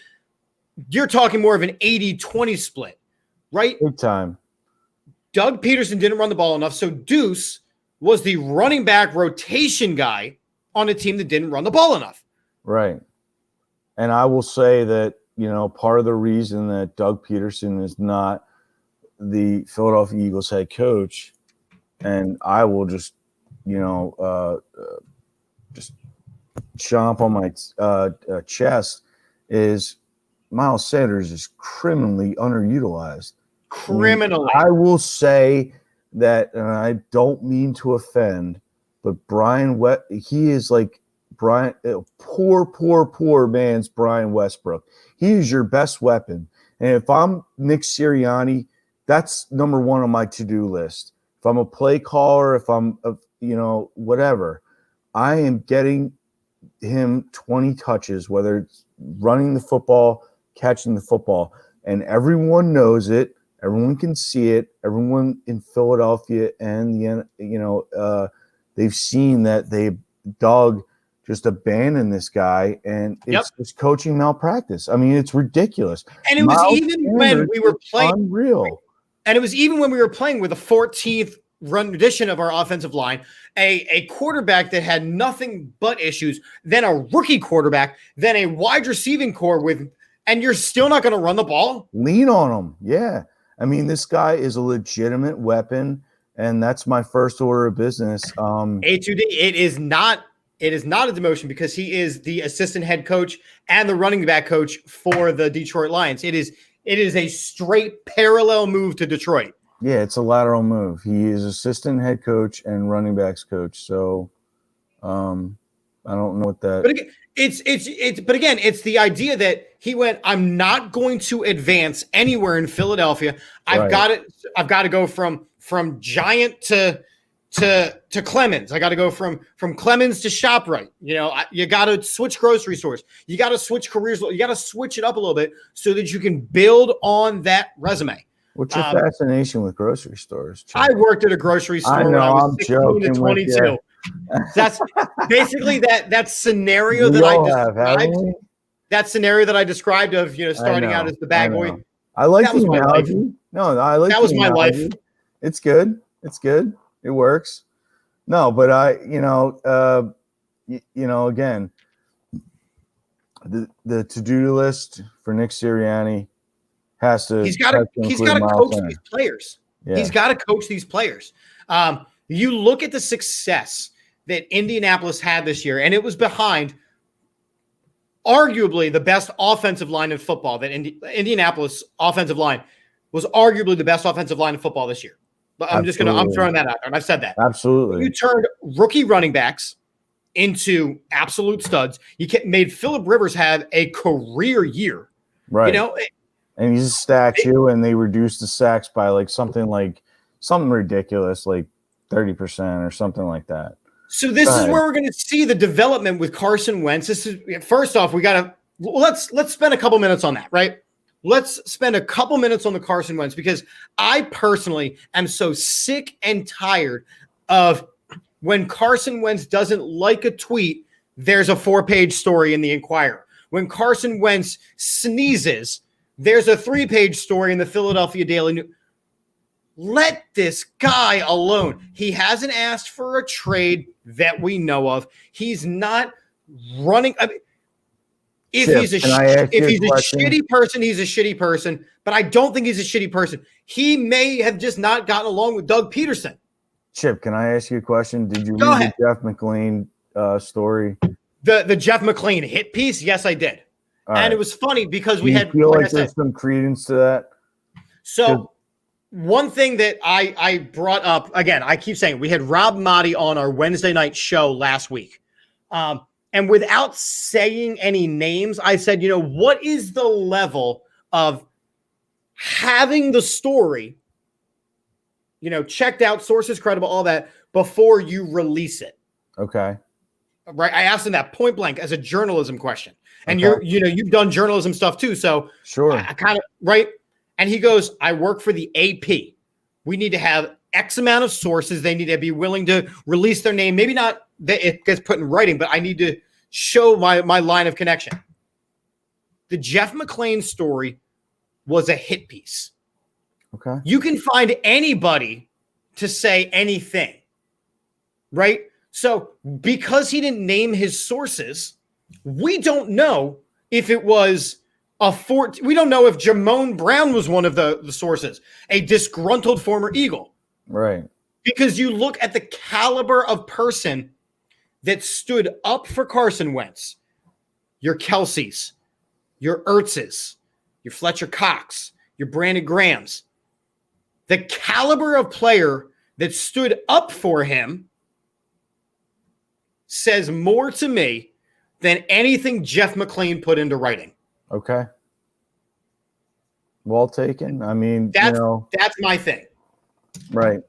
You're talking more of an 80-20 split, right? Big time. Doug Peterson didn't run the ball enough, so Deuce was the running back rotation guy on a team that didn't run the ball enough. Right. And I will say that, part of the reason that Doug Peterson is not the Philadelphia Eagles head coach, and I will just, just chomp on my chest, is Miles Sanders is criminally underutilized. Criminally. I will say that, and I don't mean to offend, but he is like poor man's Brian Westbrook. He is your best weapon. And if I'm Nick Sirianni, that's number one on my to-do list. If I'm a play caller, if I'm, whatever, I am getting him 20 touches, whether it's running the football, catching the football. And everyone knows it. Everyone can see it. Everyone in Philadelphia and they've seen that Doug just abandoned this guy, and it's just coaching malpractice. I mean, it's ridiculous. And it was even when we were playing unreal. And it was even when we were playing with the 14th rendition of our offensive line, a quarterback that had nothing but issues, then a rookie quarterback, then a wide receiving core and you're still not going to run the ball? Lean on him. Yeah. I mean, this guy is a legitimate weapon, and that's my first order of business. A2D, it is not a demotion because he is the assistant head coach and the running back coach for the Detroit Lions. It is a straight parallel move to Detroit. Yeah, it's a lateral move. He is assistant head coach and running backs coach. So I don't know what that. But again, it's the idea that he went, I'm not going to advance anywhere in Philadelphia. I've got to go from Giant to Clemens. I got to go from Clemens to ShopRite. You got to switch grocery stores. You got to switch careers. You got to switch it up a little bit so that you can build on that resume. What's your fascination with grocery stores, Chip? I worked at a grocery store when I was 16 to 22. That's basically that scenario that I described. That scenario that I described of starting out as the bag boy. I like the analogy. No, I like that was my life. It's good. It works. No, but again, the to-do list for Nick Sirianni has to. He's got to coach these players. Yeah. He's got to coach these players. You look at the success that Indianapolis had this year, and it was behind arguably the best offensive line in football. That Indianapolis offensive line was arguably the best offensive line in football this year. But I'm throwing that out there, and I've said that. Absolutely. You turned rookie running backs into absolute studs. You made Phillip Rivers have a career year. Right. And he's a statue, and they reduced the sacks by something like something ridiculous, like 30% or something like that. So this is where we're going to see the development with Carson Wentz. This is, first off, we got to let's spend a couple minutes on that, right? Let's spend a couple minutes on the Carson Wentz, because I personally am so sick and tired of when Carson Wentz doesn't like a tweet, there's a 4-page story in the Inquirer. When Carson Wentz sneezes, there's a 3-page story in the Philadelphia Daily News. Let this guy alone. He hasn't asked for a trade that we know of. He's not running. I mean, if he's a shitty person, he's a shitty person. But I don't think he's a shitty person. He may have just not gotten along with Doug Peterson. Chip, can I ask you a question? Did you read the Jeff McLean story? The Jeff McLean hit piece? Yes, I did. And it was funny because we had. Feel like there's some credence to that? So one thing that I brought up, again, I keep saying, we had Rob Motti on our Wednesday night show last week. And without saying any names, I said, what is the level of having the story, checked out, sources credible, all that, before you release it? Okay. Right. I asked him that point blank as a journalism question. And you've done journalism stuff too. So sure. I kind of, right. And he goes, I work for the AP. We need to have X amount of sources. They need to be willing to release their name. Maybe not that it gets put in writing, but I need to show my line of connection. The Jeff McLean story was a hit piece. Okay. You can find anybody to say anything, right? So because he didn't name his sources, we don't know if it was we don't know if Jamone Brown was one of the sources, a disgruntled former Eagle. Right. Because you look at the caliber of person that stood up for Carson Wentz, your Kelce's, your Ertz's, your Fletcher Cox, your Brandon Graham's, the caliber of player that stood up for him says more to me than anything Jeff McLean put into writing. Okay. Well taken. I mean, that's my thing. Right.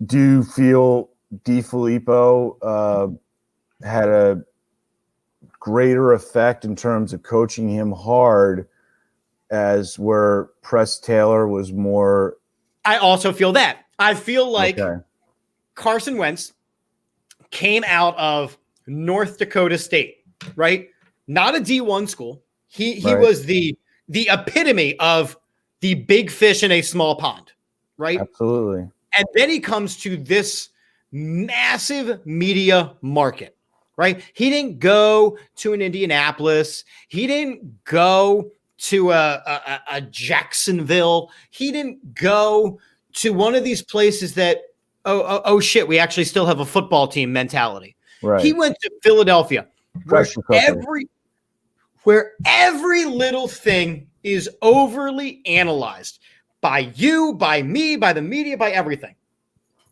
Do you feel DeFilippo had a greater effect in terms of coaching him hard as where Press Taylor was more? I also feel that. I feel like Carson Wentz came out of North Dakota State, right? Not a D1 school. He was the epitome of the big fish in a small pond, right? Absolutely. And then he comes to this massive media market, right? He didn't go to an Indianapolis. He didn't go to a Jacksonville. He didn't go to one of these places that, oh shit, we actually still have a football team mentality. Right. He went to Philadelphia, where every little thing is overly analyzed by you, by me, by the media, by everything.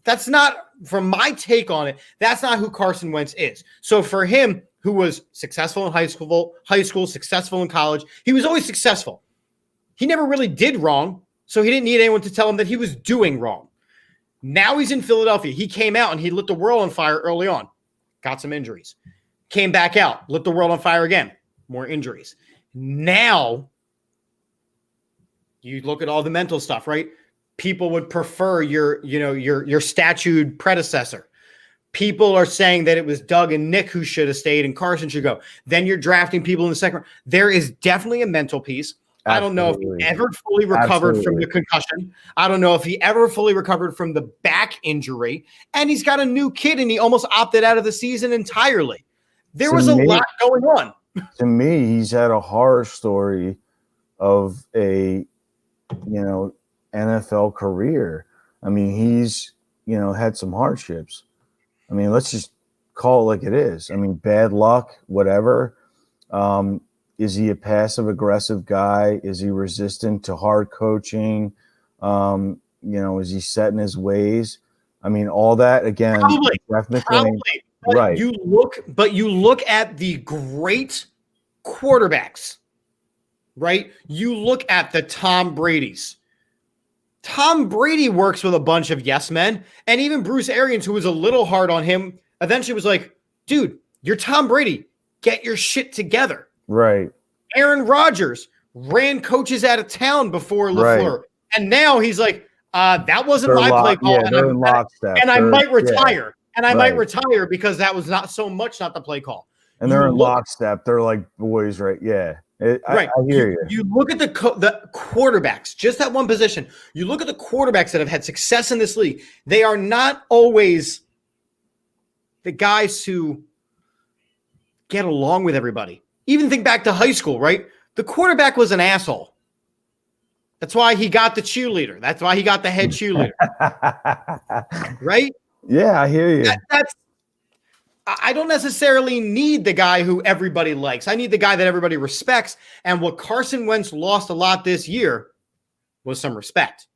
That's not, from my take on it, that's not who Carson Wentz is. So for him, who was successful in high school, successful in college, he was always successful. He never really did wrong, so he didn't need anyone to tell him that he was doing wrong. Now he's in Philadelphia. He came out and he lit the world on fire early on. Got some injuries. Came back out, lit the world on fire again. More injuries. Now, you look at all the mental stuff, right? People would prefer your statued predecessor. People are saying that it was Doug and Nick who should have stayed and Carson should go. Then you're drafting people in the second round. There is definitely a mental piece. Absolutely. I don't know if he ever fully recovered from the concussion. I don't know if he ever fully recovered from the back injury. And he's got a new kid and he almost opted out of the season entirely. There was a lot going on. To me, he's had a horror story of a, NFL career. I mean, he's, had some hardships. I mean, let's just call it like it is. I mean, bad luck, whatever. Is he a passive aggressive guy? Is he resistant to hard coaching? Is he set in his ways? I mean, all that again. Probably. Right. You look at the great quarterbacks, right? You look at the Tom Brady's. Tom Brady works with a bunch of yes men, and even Bruce Arians, who was a little hard on him, eventually was like, dude, you're Tom Brady. Get your shit together. Right. Aaron Rodgers ran coaches out of town before LaFleur. Right. And now he's like, that wasn't my play call. Yeah, they're in lockstep. And I might retire. Yeah, and I might retire because that was not so much not the play call. And they're in lockstep. They're like boys, right? Yeah. Right. I hear you. You look at the quarterbacks, just that one position. You look at the quarterbacks that have had success in this league. They are not always the guys who get along with everybody. Even think back to high school, right? The quarterback was an asshole. That's why he got the cheerleader. That's why he got the head cheerleader. Right? Yeah, I hear you. I don't necessarily need the guy who everybody likes. I need the guy that everybody respects. And what Carson Wentz lost a lot this year was some respect.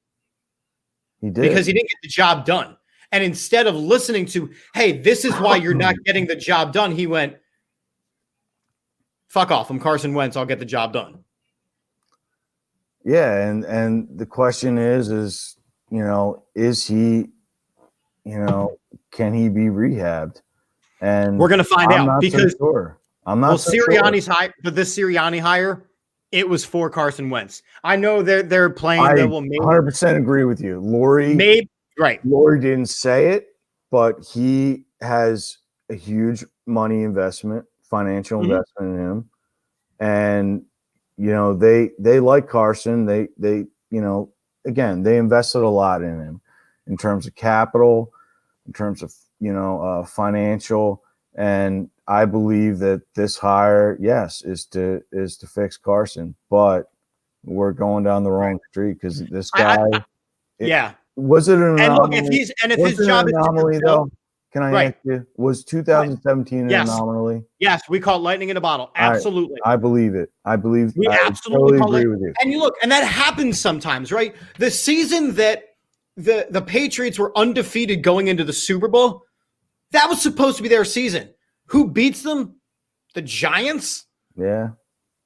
He did. Because he didn't get the job done. And instead of listening to, hey, this is why you're not getting the job done, he went, fuck off. I'm Carson Wentz. I'll get the job done. Yeah, and the question is, is he, can he be rehabbed? And we're going to find out because I'm not so Sirianni's sure. hire, but this Sirianni hire, it was for Carson Wentz. I know they're playing. I that will 100% agree with you. Lori didn't say it, but he has a huge money investment, financial investment in him. And, they like Carson. They again, they invested a lot in him in terms of capital, in terms of, financial. And I believe that this hire, yes, is to fix Carson, but we're going down the wrong street because this guy. Was it an anomaly? And look, if his job is anomaly though, can I ask you? Was 2017 an anomaly? Yes, we caught lightning in a bottle. Absolutely. I believe it. I absolutely totally agree with you. And you look, and that happens sometimes, right? The season that the Patriots were undefeated going into the Super Bowl, that was supposed to be their season. Who beats them? The Giants? Yeah.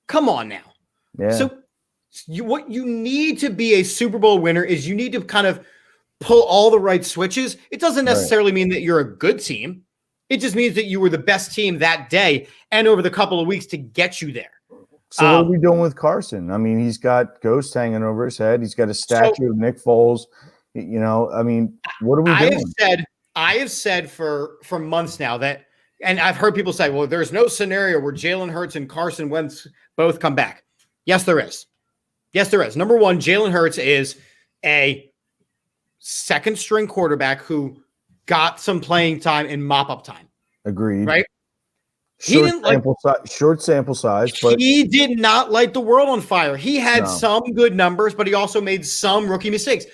Come on now. Yeah. So what you need to be a Super Bowl winner is you need to kind of pull all the right switches. It doesn't necessarily mean that you're a good team. It just means that you were the best team that day and over the couple of weeks to get you there. So what are we doing with Carson? I mean, he's got ghosts hanging over his head. He's got a statue of Nick Foles. What are we doing? I have said for months now that, and I've heard people say, well, there's no scenario where Jalen Hurts and Carson Wentz both come back. Yes, there is. Yes, there is. Number one, Jalen Hurts is a second string quarterback who got some playing time in mop-up time. Agreed. Right? Short sample size, but he did not light the world on fire. He had some good numbers, but he also made some rookie mistakes.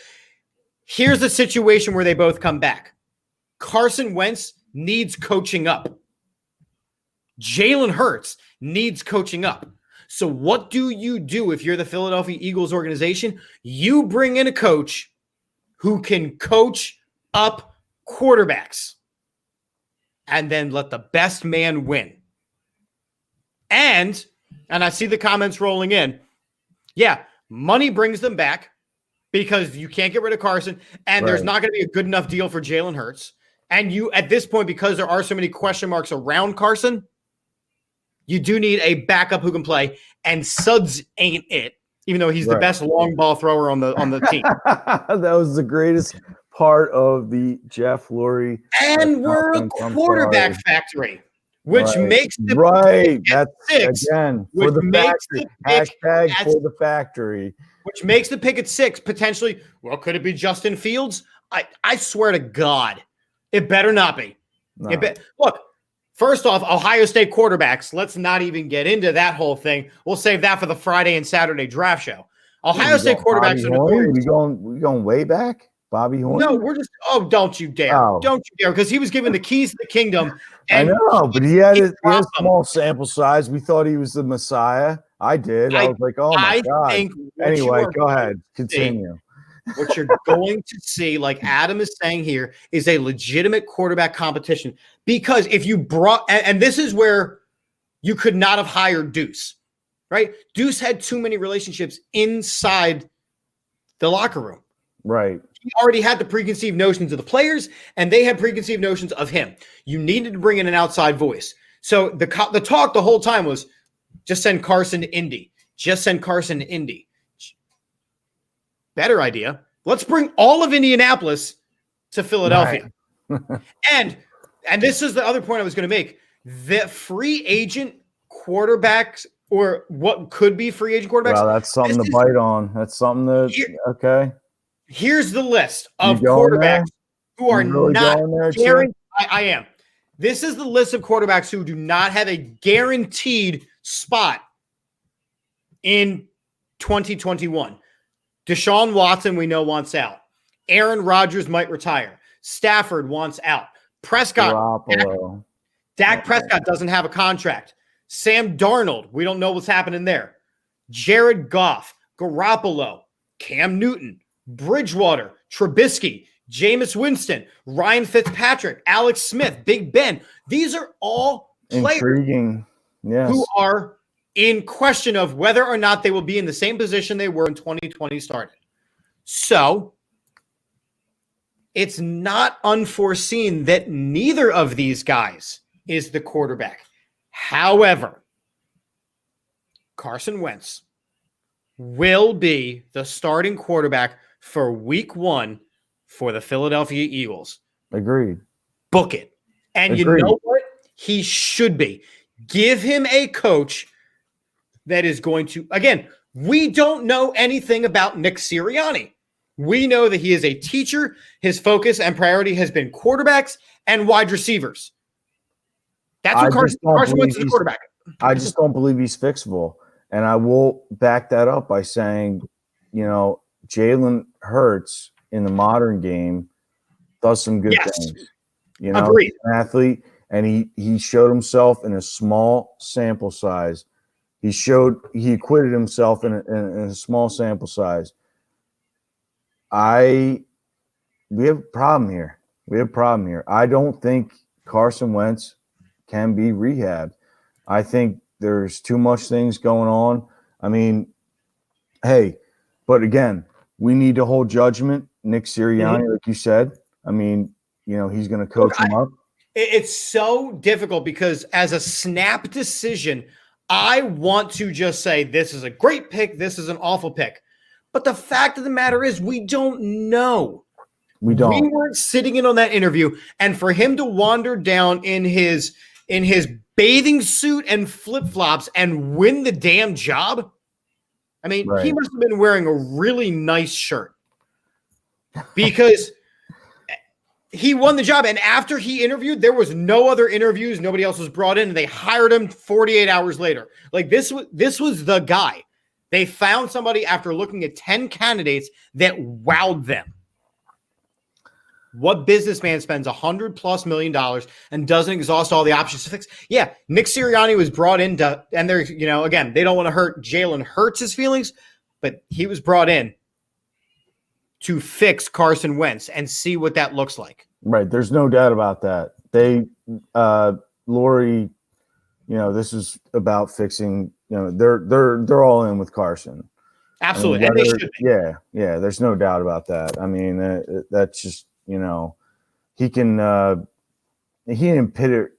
Here's the situation where they both come back. Carson Wentz needs coaching up. Jalen Hurts needs coaching up. So what do you do if you're the Philadelphia Eagles organization? You bring in a coach who can coach up quarterbacks and then let the best man win. And I see the comments rolling in. Yeah, money brings them back because you can't get rid of Carson, and there's not going to be a good enough deal for Jalen Hurts. And you, at this point, because there are so many question marks around Carson, you do need a backup who can play, and Suggs ain't it, even though he's the best long ball thrower on the team. That was the greatest part of the Jeff Lurie. And we're a quarterback factory, which makes the That's six, again for the factory. Hashtag for the factory. Which makes the pick at 6 potentially. Well, could it be Justin Fields? I swear to God, it better not be. No. Look, first off, Ohio State quarterbacks. Let's not even get into that whole thing. We'll save that for the Friday and Saturday draft show. Ohio State quarterbacks are notorious. We going way back? Bobby Horn? No, we're just. Oh, don't you dare! Don't you dare! Because he was given the keys to the kingdom. And I know, but he had a small sample size. We thought he was the Messiah. I did. I was like, oh my God. Anyway, go ahead. Continue. What you're going to see, like Adam is saying here, is a legitimate quarterback competition. Because if you brought, and this is where you could not have hired Deuce, right? Deuce had too many relationships inside the locker room. Right. He already had the preconceived notions of the players, and they had preconceived notions of him. You needed to bring in an outside voice. So the talk the whole time was just send Carson to Indy. Just send Carson to Indy. Better idea. Let's bring all of Indianapolis to Philadelphia. Right. and this is the other point I was going to make. The free agent quarterbacks, or what could be free agent quarterbacks. Wow, that's something to bite on. That's something that, okay. Here's the list of quarterbacks who are not guaranteed. I am. This is the list of quarterbacks who do not have a guaranteed spot in 2021. Deshaun Watson, we know, wants out. Aaron Rodgers might retire. Stafford wants out. Prescott. Dak Prescott doesn't have a contract. Sam Darnold, we don't know what's happening there. Jared Goff, Garoppolo, Cam Newton, Bridgewater, Trubisky, Jameis Winston, Ryan Fitzpatrick, Alex Smith, Big Ben. These are all players who are in question of whether or not they will be in the same position they were when 2020 started. So it's not unforeseen that neither of these guys is the quarterback. However, Carson Wentz will be the starting quarterback for week 1 for the Philadelphia Eagles. Agreed. Book it. And Agreed. You know what? He should be. Give him a coach that is going to, again, we don't know anything about Nick Sirianni. We know that he is a teacher. His focus and priority has been quarterbacks and wide receivers. That's what Carson Wentz is a quarterback. I just don't believe he's fixable. And I will back that up by saying, Jalen Hurts in the modern game does some good things. Agreed. He's an athlete, and he showed himself in a small sample size. He acquitted himself in a small sample size. We have a problem here. I don't think Carson Wentz can be rehabbed. I think there's too much things going on. I mean, hey, but again, we need to hold judgment. Nick Sirianni, like you said, I mean, he's going to coach him up. It's so difficult because as a snap decision, I want to just say this is a great pick, this is an awful pick. But the fact of the matter is we don't know. We weren't sitting in on that interview, and for him to wander down in his bathing suit and flip-flops and win the damn job, I mean, He must have been wearing a really nice shirt because he won the job. And after he interviewed, there was no other interviews. Nobody else was brought in, and they hired him 48 hours later. Like this was the guy. They found somebody after looking at 10 candidates that wowed them. What businessman spends $100+ million and doesn't exhaust all the options to fix? Yeah, Nick Sirianni was brought in to, and there's, again, they don't want to hurt Jalen Hurts' feelings, but he was brought in to fix Carson Wentz and see what that looks like. Right. There's no doubt about that. Lori, this is about fixing, they're all in with Carson. Absolutely. And they should be. Yeah. There's no doubt about that. I mean, that's just, he can pitter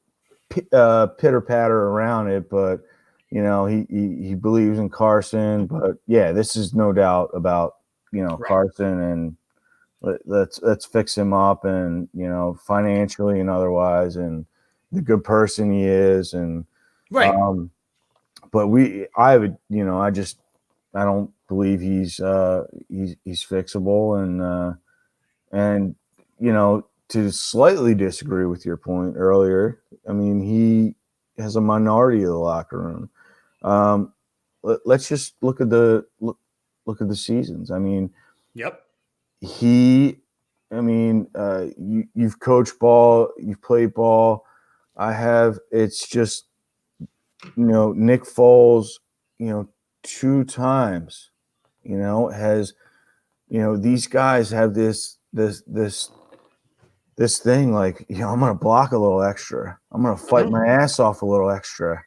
patter around it, but he believes in Carson. But yeah, this is no doubt about Carson, and let's fix him up, and financially and otherwise, and the good person he is, and right. But I don't believe he's fixable, and to slightly disagree with your point earlier, I mean, he has a minority of the locker room. Let's just look at the seasons. I mean, yep. You've coached ball, you've played ball. I have. It's just, Nick Foles, 2 times, has, these guys have this thing, like, I'm going to block a little extra. I'm going to fight my ass off a little extra,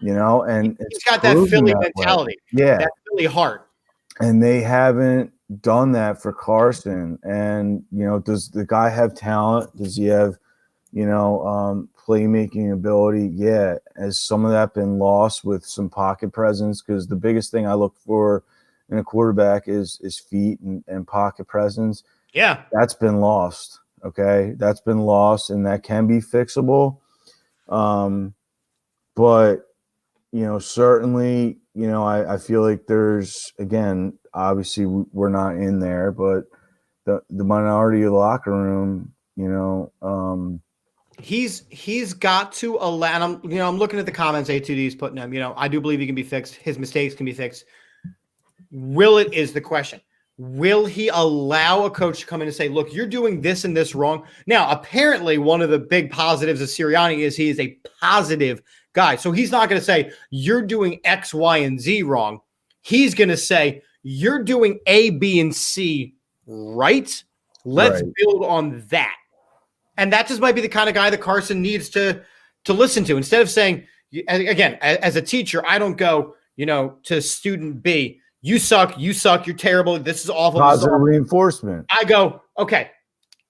and he's got that Philly mentality. Yeah. That Philly heart. And they haven't done that for Carson. And, does the guy have talent? Does he have, playmaking ability? Yeah. Has some of that been lost with some pocket presence? Because the biggest thing I look for in a quarterback is feet and pocket presence. Yeah. That's been lost. Okay. That's been lost, and that can be fixable. But, certainly, I feel like there's, again, obviously we're not in there, but the minority of the locker room, he's got to allow. I'm looking at the comments A2D's putting him. I do believe he can be fixed. His mistakes can be fixed. Will it is the question. Will he allow a coach to come in and say, look, you're doing this and this wrong? Now, apparently, one of the big positives of Sirianni is he is a positive guy. So he's not going to say, you're doing X, Y, and Z wrong. He's going to say, you're doing A, B, and C right. Let's build on that. And that just might be the kind of guy that Carson needs to listen to. Instead of saying, again, as a teacher, I don't go, to student B, you suck, you're terrible, this is awful. Positive reinforcement. I go, okay,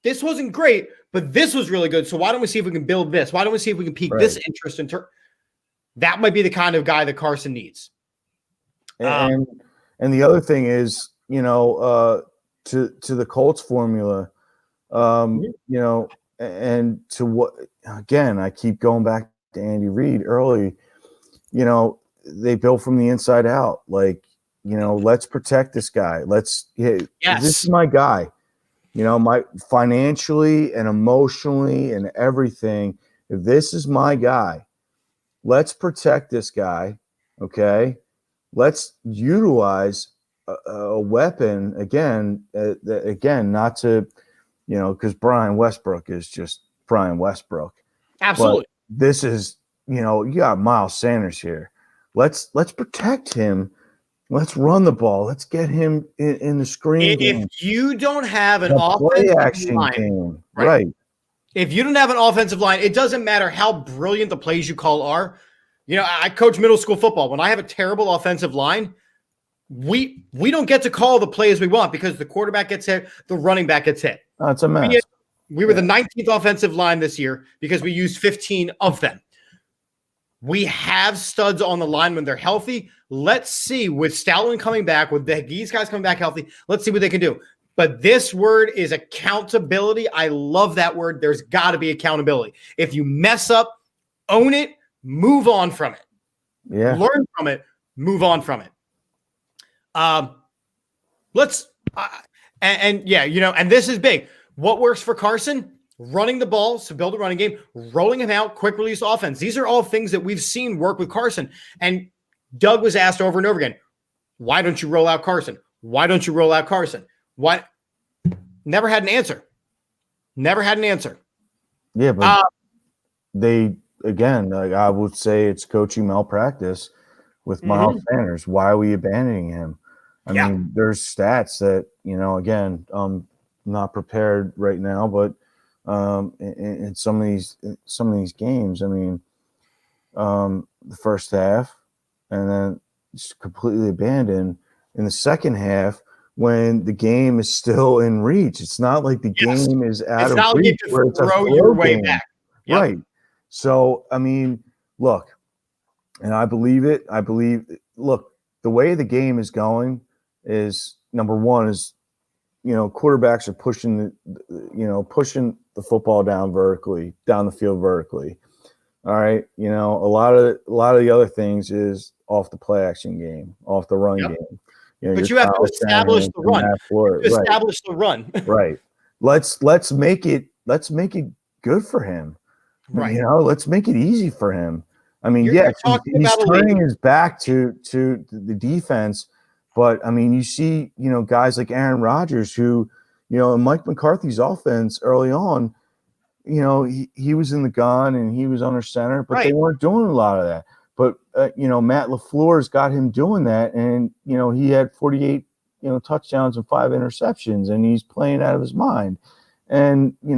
this wasn't great, but this was really good. So why don't we see if we can build this? Why don't we see if we can pique this interest in that might be the kind of guy that Carson needs. And the other thing is, to the Colts formula, and to what, again, I keep going back to Andy Reid early, they built from the inside out. Like, let's protect this guy. This is my guy, my financially and emotionally and everything. If this is my guy, let's protect this guy. Okay. Let's utilize a weapon again, not to, because Brian Westbrook is just Brian Westbrook. Absolutely. But this is, you got Miles Sanders here. Let's protect him. Let's run the ball. Let's get him in the screen game. If you don't have an offensive line, game, right? If you don't have an offensive line, it doesn't matter how brilliant the plays you call are. I coach middle school football. When I have a terrible offensive line, we don't get to call the plays we want because the quarterback gets hit, the running back gets hit. Oh, it's a mess. We were the 19th offensive line this year because we used 15 of them. We have studs on the line when they're healthy. Let's see, with Stoutland coming back, with these guys coming back healthy, let's see what they can do. But this word is accountability. I love that word. There's got to be accountability. If you mess up, own it, move on from it. Yeah. Learn from it, move on from it. And this is big. What works for Carson? Running the ball to build a running game, rolling him out, quick release offense. These are all things that we've seen work with Carson. And Doug was asked over and over again, why don't you roll out Carson? Why don't you roll out Carson? Why? Never had an answer. Yeah, but I would say it's coaching malpractice with Miles Sanders. Why are we abandoning him? I mean, there's stats that, again, I'm not prepared right now, but in some of these games, I mean, the first half, and then just completely abandoned in the second half when the game is still in reach. It's not like the game is out of reach. It's not like you throw your way back. Yep. Right. So, I mean, look, and I believe it. Look, the way the game is going is, number one is, quarterbacks are pushing the football down the field vertically. All right. A lot of the other things is off the play action game, off the run game. But you have to establish the run. Establish the run. Right. Let's make it good for him. Right. Let's make it easy for him. I mean, he's turning his back to the defense, but I mean, you see, guys like Aaron Rodgers who, in Mike McCarthy's offense early on, he was in the gun and he was under center, but they weren't doing a lot of that. But, Matt LaFleur's got him doing that. And, he had 48, touchdowns and 5 interceptions, and he's playing out of his mind. And, you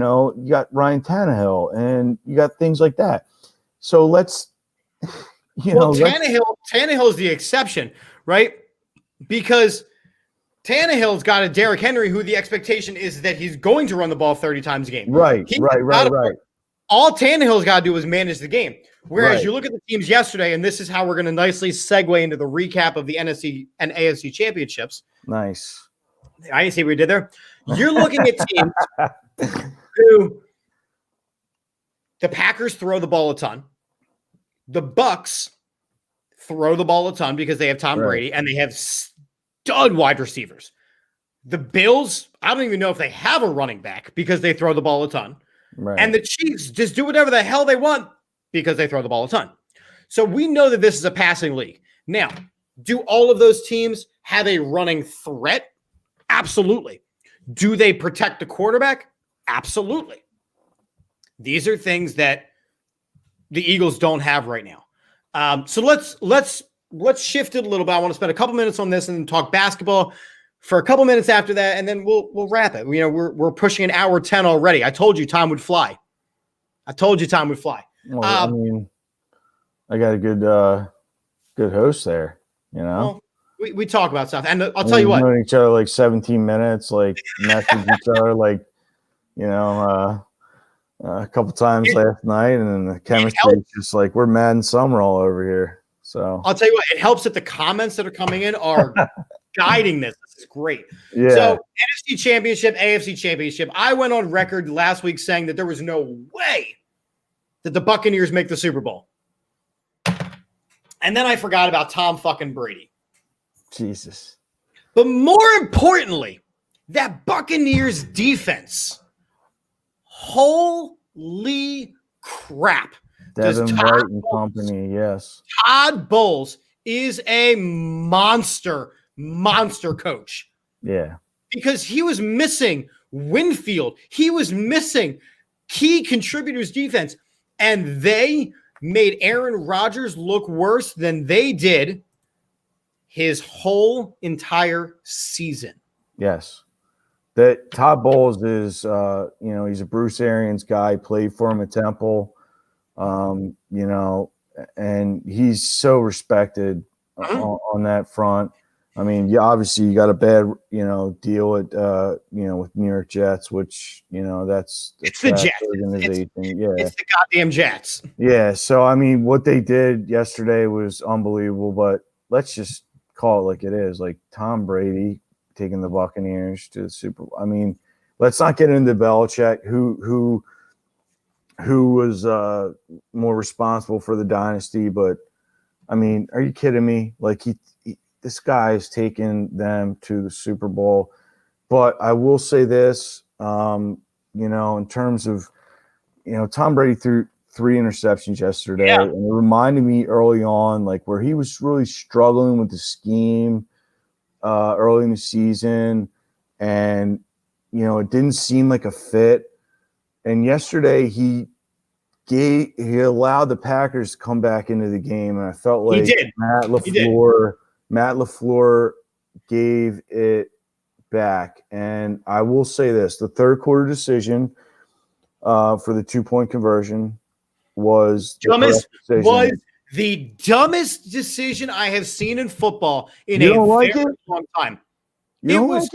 got Ryan Tannehill and you got things like that. So let's, Tannehill is the exception, right? Because Tannehill's got a Derrick Henry who the expectation is that he's going to run the ball 30 times a game. Right. All Tannehill's got to do is manage the game. Whereas Right. you look at the teams yesterday, and this is how we're going to nicely segue into the recap of the NFC and AFC championships. Nice. I didn't see what we did there. You're looking at teams who the Packers throw the ball a ton. The Bucks throw the ball a ton because they have Tom Brady and they have stud wide receivers. The Bills, I don't even know if they have a running back because they throw the ball a ton. Right. And the Chiefs just do whatever the hell they want because they throw the ball a ton. So we know that this is a passing league. Now, do all of those teams have a running threat? Absolutely. Do they protect the quarterback? Absolutely. These are things that the Eagles don't have right now. So let's shift it a little bit. I want to spend a couple minutes on this and then talk basketball for a couple minutes after that, and then we'll wrap it. You know, we're pushing an hour 10 already. I told you time would fly. Well, I mean, I got a good host there, you know. Well, we talk about stuff, and I'll tell you what. Known each other like 17 minutes, like message each other, like, you know, a couple times last night, and then the chemistry is just like we're Madden Summerall over here. So I'll tell you what, it helps that the comments that are coming in are guiding this. This is great. yeah. So NFC Championship, AFC Championship. I went on record last week saying that there was no way that the Buccaneers make the Super Bowl. And then I forgot about Tom fucking Brady. Jesus. But more importantly, that Buccaneers defense. Holy crap. Devin White and company, yes. Todd Bowles is a monster coach. Yeah. Because he was missing Winfield. He was missing key contributors defense. And they made Aaron Rodgers look worse than they did his whole entire season. Yes. That Todd Bowles is, you know, he's a Bruce Arians guy, played for him at Temple, you know, and he's so respected on that front. I mean, obviously you got a bad, you know, deal at, you know, with New York Jets, which, you know, it's the Jets organization. It's the goddamn Jets. Yeah. So, I mean, what they did yesterday was unbelievable, but let's just call it like it is. Like Tom Brady taking the Buccaneers to the Super Bowl. I mean, let's not get into Belichick, who was more responsible for the dynasty. But I mean, are you kidding me? Like this guy is taking them to the Super Bowl. But I will say this, you know, in terms of, you know, Tom Brady threw 3 interceptions yesterday, and it reminded me early on, like where he was really struggling with the scheme early in the season, and you know it didn't seem like a fit. And yesterday he allowed the Packers to come back into the game, and I felt like Matt LaFleur gave it back. And I will say this: the third quarter decision for the 2-point conversion was the dumbest decision I have seen in football in a very long time. It was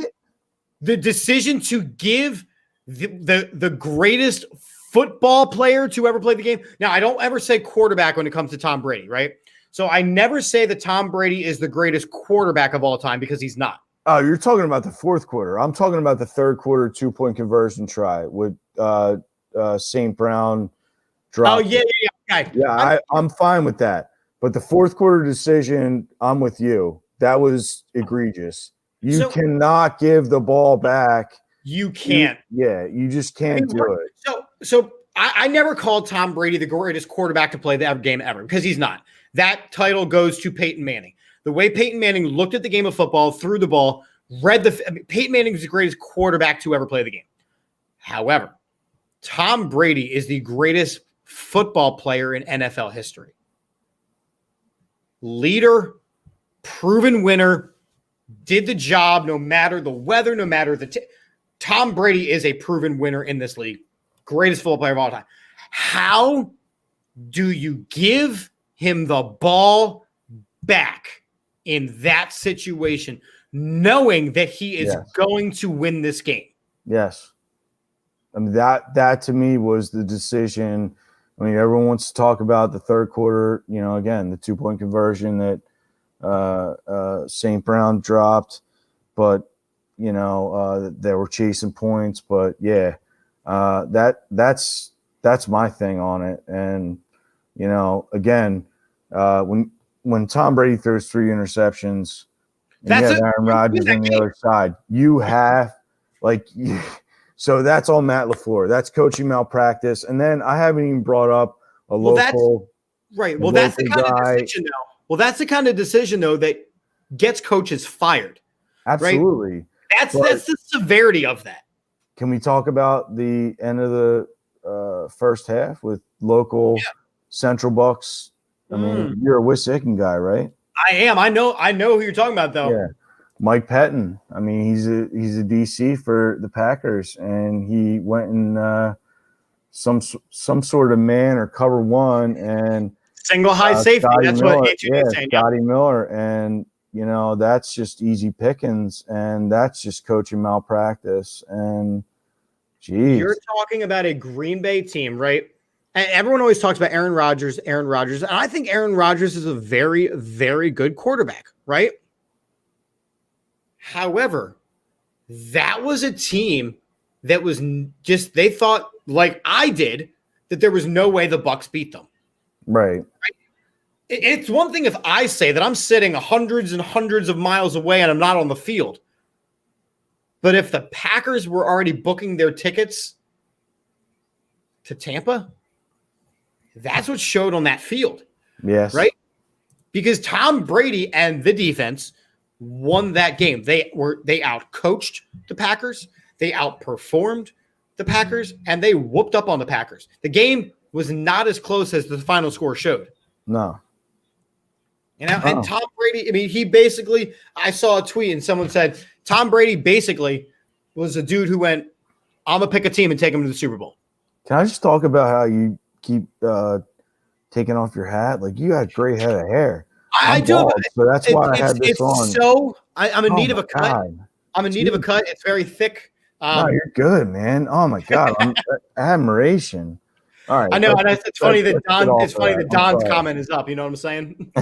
the decision to give the greatest football player to ever play the game. Now, I don't ever say quarterback when it comes to Tom Brady, right? So I never say that Tom Brady is the greatest quarterback of all time because he's not. Oh, you're talking about the fourth quarter. I'm talking about the third quarter 2-point conversion try with St. Brown drop. Oh, yeah. Okay. Yeah, I'm fine with that. But the fourth quarter decision, I'm with you. That was egregious. You cannot give the ball back. You can't. You just can't do it. So I never called Tom Brady the greatest quarterback to play the game ever because he's not. That title goes to Peyton Manning. The way Peyton Manning looked at the game of football, threw the ball, Peyton Manning is the greatest quarterback to ever play the game. However, Tom Brady is the greatest football player in NFL history. Leader, proven winner, did the job no matter the weather, no matter Tom Brady is a proven winner in this league. Greatest football player of all time. How do you give him the ball back in that situation? knowing that he is Yes. going to win this game. Yes. I mean, that to me was the decision. I mean, everyone wants to talk about the third quarter, again, the 2-point conversion that St. Brown dropped, but, they were chasing points. But, yeah, that's my thing on it. And, again, when Tom Brady throws 3 interceptions, and you have Aaron Rodgers on the other side, you have so that's all Matt LaFleur. That's coaching malpractice. And then I haven't even brought up a local. Right. Well, that's the kind of decision though. Well, that's the kind of decision though that gets coaches fired. Absolutely. Right? That's the severity of that. Can we talk about the end of the first half with local Central Bucks? I mean, you're a Wissahickon guy, right? I am. I know who you're talking about though. Yeah. Mike Pettin. I mean, he's a DC for the Packers, and he went in some sort of man or cover one and single high safety. That's Miller, what HUD is saying. Scotty Miller, and that's just easy pickings, and that's just coaching malpractice. And geez, you're talking about a Green Bay team, right? And everyone always talks about Aaron Rodgers, and I think Aaron Rodgers is a very, very good quarterback, right? However, that was a team that was just, they thought, like I did, that there was no way the Bucs beat them. Right. It's one thing if I say that I'm sitting hundreds and hundreds of miles away and I'm not on the field. But if the Packers were already booking their tickets to Tampa, that's what showed on that field. Yes. Right? Because Tom Brady and the defense won that game. They outcoached the Packers. They outperformed the Packers, and they whooped up on the Packers. The game was not as close as the final score showed. No. And Tom Brady, I mean, he basically, I saw a tweet and someone said, Tom Brady basically was a dude who went, I'm going to pick a team and take them to the Super Bowl. Can I just talk about how you keep taking off your hat? Like, you got a great head of hair. I do. So that's why I had this on. So I'm in need of a cut. I'm in need of a cut. It's very thick. No, you're good, man. Oh my God. Admiration. All right. I know. And it's funny that Don's comment is up. You know what I'm saying?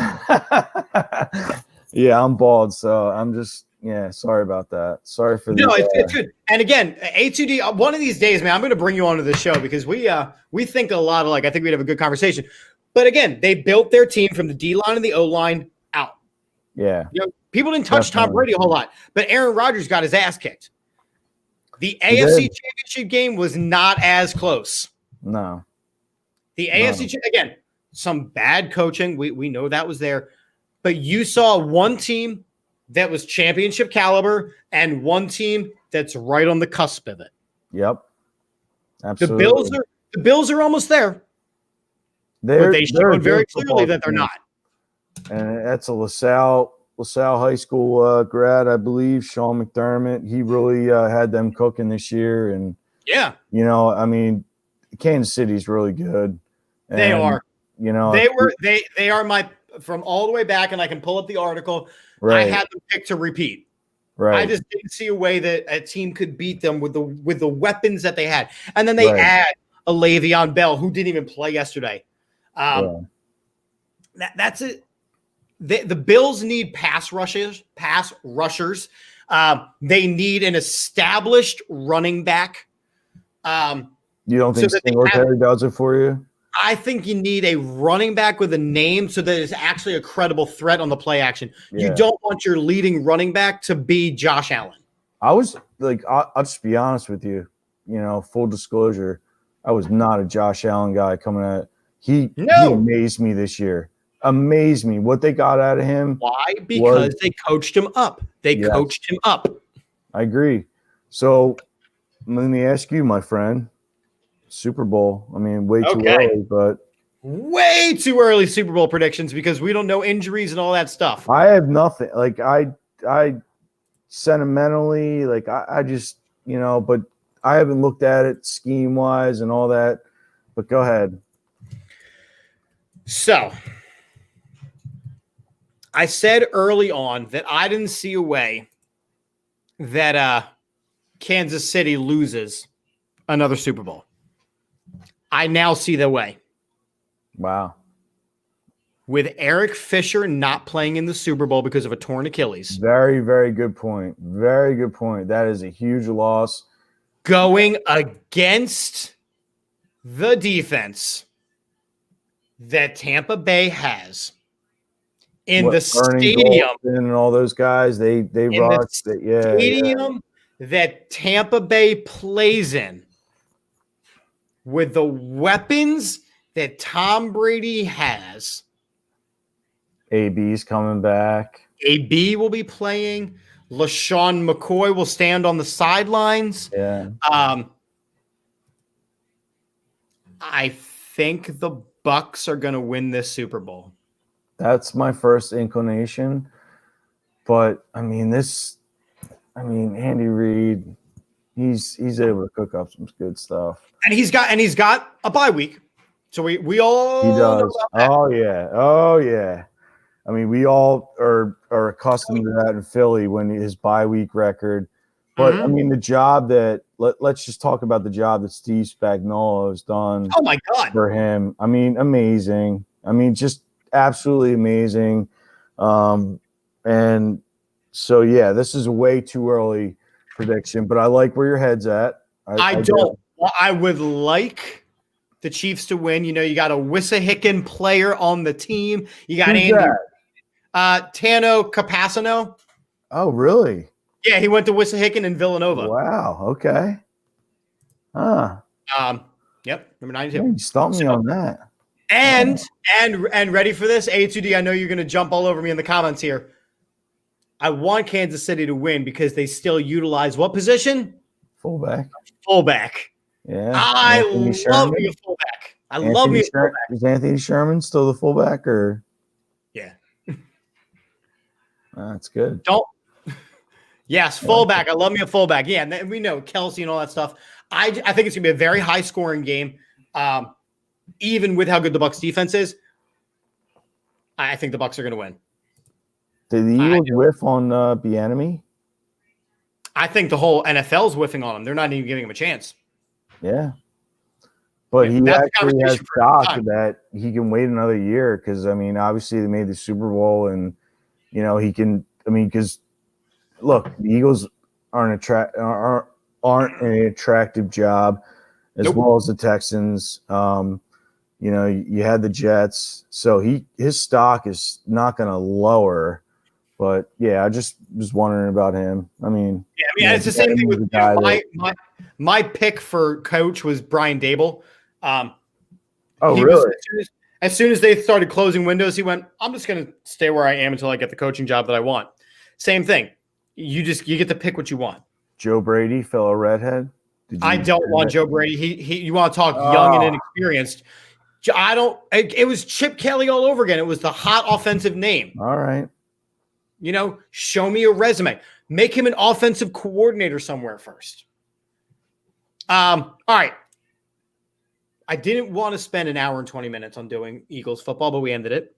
Yeah, I'm bald. So I'm just, sorry about that. Sorry for No, it's good. And again, A2D, one of these days, man, I'm going to bring you onto the show because we think a lot alike. I think we'd have a good conversation. But again, they built their team from the D-line and the O-line out. Yeah. People didn't touch Tom Brady a whole lot, but Aaron Rodgers got his ass kicked. The AFC Championship game was not as close. No. The AFC, again, some bad coaching. We know that was there. But you saw one team that was championship caliber and one team that's right on the cusp of it. Yep. Absolutely. The Bills are almost there. But they showed very clearly that they're not. And that's a LaSalle High School grad, I believe, Sean McDermott. He really had them cooking this year. And, I mean, Kansas City's really good. And, they are. They are my, from all the way back, and I can pull up the article. Right. I had them picked to repeat. Right. I just didn't see a way that a team could beat them with the weapons that they had. And then they add a Le'Veon Bell, who didn't even play yesterday. That's it. The Bills need pass rushers. They need an established running back. You don't think Singletary does it for you? I think you need a running back with a name so that it's actually a credible threat on the play action. Yeah. You don't want your leading running back to be Josh Allen. I was like, I'll just be honest with you. Full disclosure, I was not a Josh Allen guy coming at. He amazed me this year. Amazed me what they got out of him. Why? Because they coached him up. Coached him up. I agree. So let me ask you, my friend. Super Bowl. I mean, way too early, but way too early Super Bowl predictions because we don't know injuries and all that stuff. I have nothing. Like I sentimentally, like I just, but I haven't looked at it scheme wise and all that. But go ahead. So I said early on that I didn't see a way that Kansas City loses another Super Bowl. I now see the way. Wow. With Eric Fisher not playing in the Super Bowl because of a torn Achilles. Very, very good point. Very good point. That is a huge loss. Going against the defense that Tampa Bay has in the stadium. And all those guys, they rushed it. Yeah. Stadium that Tampa Bay plays in with the weapons that Tom Brady has. AB's coming back. AB will be playing. LaShawn McCoy will stand on the sidelines. Yeah. I think the Bucs are going to win this Super Bowl. That's my first inclination. But I mean, Andy Reid, he's able to cook up some good stuff. And he's got a bye week. So we all he does. know about that. Oh yeah. I mean, we all are accustomed to that in Philly when his bye week record. But I mean, the job that let's just talk about the job that Steve Spagnuolo has done. Oh my God, for him! I mean, amazing. I mean, just absolutely amazing. And so yeah, this is a way too early prediction, but I like where your head's at. I don't. Well, I would like the Chiefs to win. You know, you got a Wissahickon player on the team. You got Tano Capasano. Oh, really? Yeah, he went to Wissahickon in Villanova. Wow. Okay. Yep, number 92. You stumped me on that. And ready for this, A2D? I know you're going to jump all over me in the comments here. I want Kansas City to win because they still utilize what position? Fullback. Yeah. I love me a fullback. Love me a fullback. Is Anthony Sherman still the fullback or? Yeah. That's good. Yes, fullback. I love me a fullback. Yeah, and we know Kelsey and all that stuff. I think it's going to be a very high-scoring game, even with how good the Bucs defense is. I think the Bucs are going to win. Did the Eagles whiff on Bieniemy? I think the whole NFL's whiffing on him. They're not even giving him a chance. Yeah. But he actually has stock that he can wait another year because, I mean, obviously they made the Super Bowl and, you know, he can – I mean, because, look, the Eagles aren't an attractive job as well as the Texans. You know, you had the Jets. So his stock is not going to lower. But, yeah, I just was wondering about him. I mean – yeah, it's the same thing with my pick for coach was Brian Dable. Really? As soon as they started closing windows, he went, I'm just going to stay where I am until I get the coaching job that I want. Same thing. You get to pick what you want. Joe Brady, fellow redhead. I don't want Joe Brady. You want to talk young and inexperienced. It was Chip Kelly all over again. It was the hot offensive name. All right. You know, show me a resume. Make him an offensive coordinator somewhere first. All right. I didn't want to spend an hour and 20 minutes on doing Eagles football, but we ended it.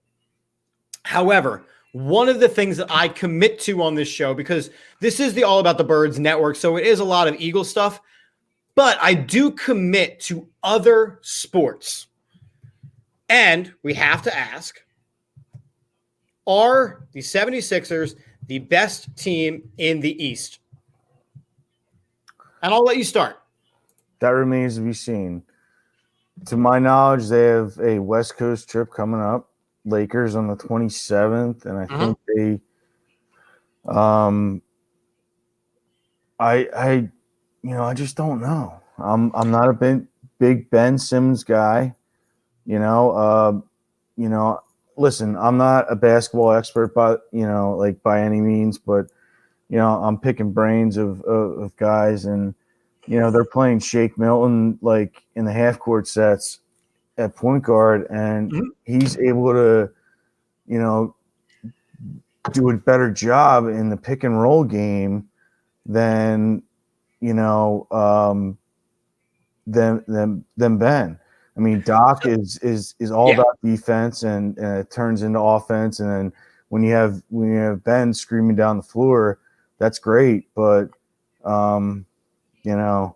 However, one of the things that I commit to on this show, because this is the All About the Birds network, so it is a lot of Eagle stuff, but I do commit to other sports. And we have to ask, are the 76ers the best team in the East? And I'll let you start. That remains to be seen. To my knowledge, they have a West Coast trip coming up. Lakers on the 27th, and I think they I just don't know. I'm not a big Ben Simmons guy. Listen, I'm not a basketball expert by any means, but I'm picking brains of guys, and they're playing Shake Milton like in the half court sets at point guard, and he's able to, do a better job in the pick and roll game than Ben. I mean, Doc is all about defense, and it turns into offense. And then when you have Ben screaming down the floor, that's great. But, you know.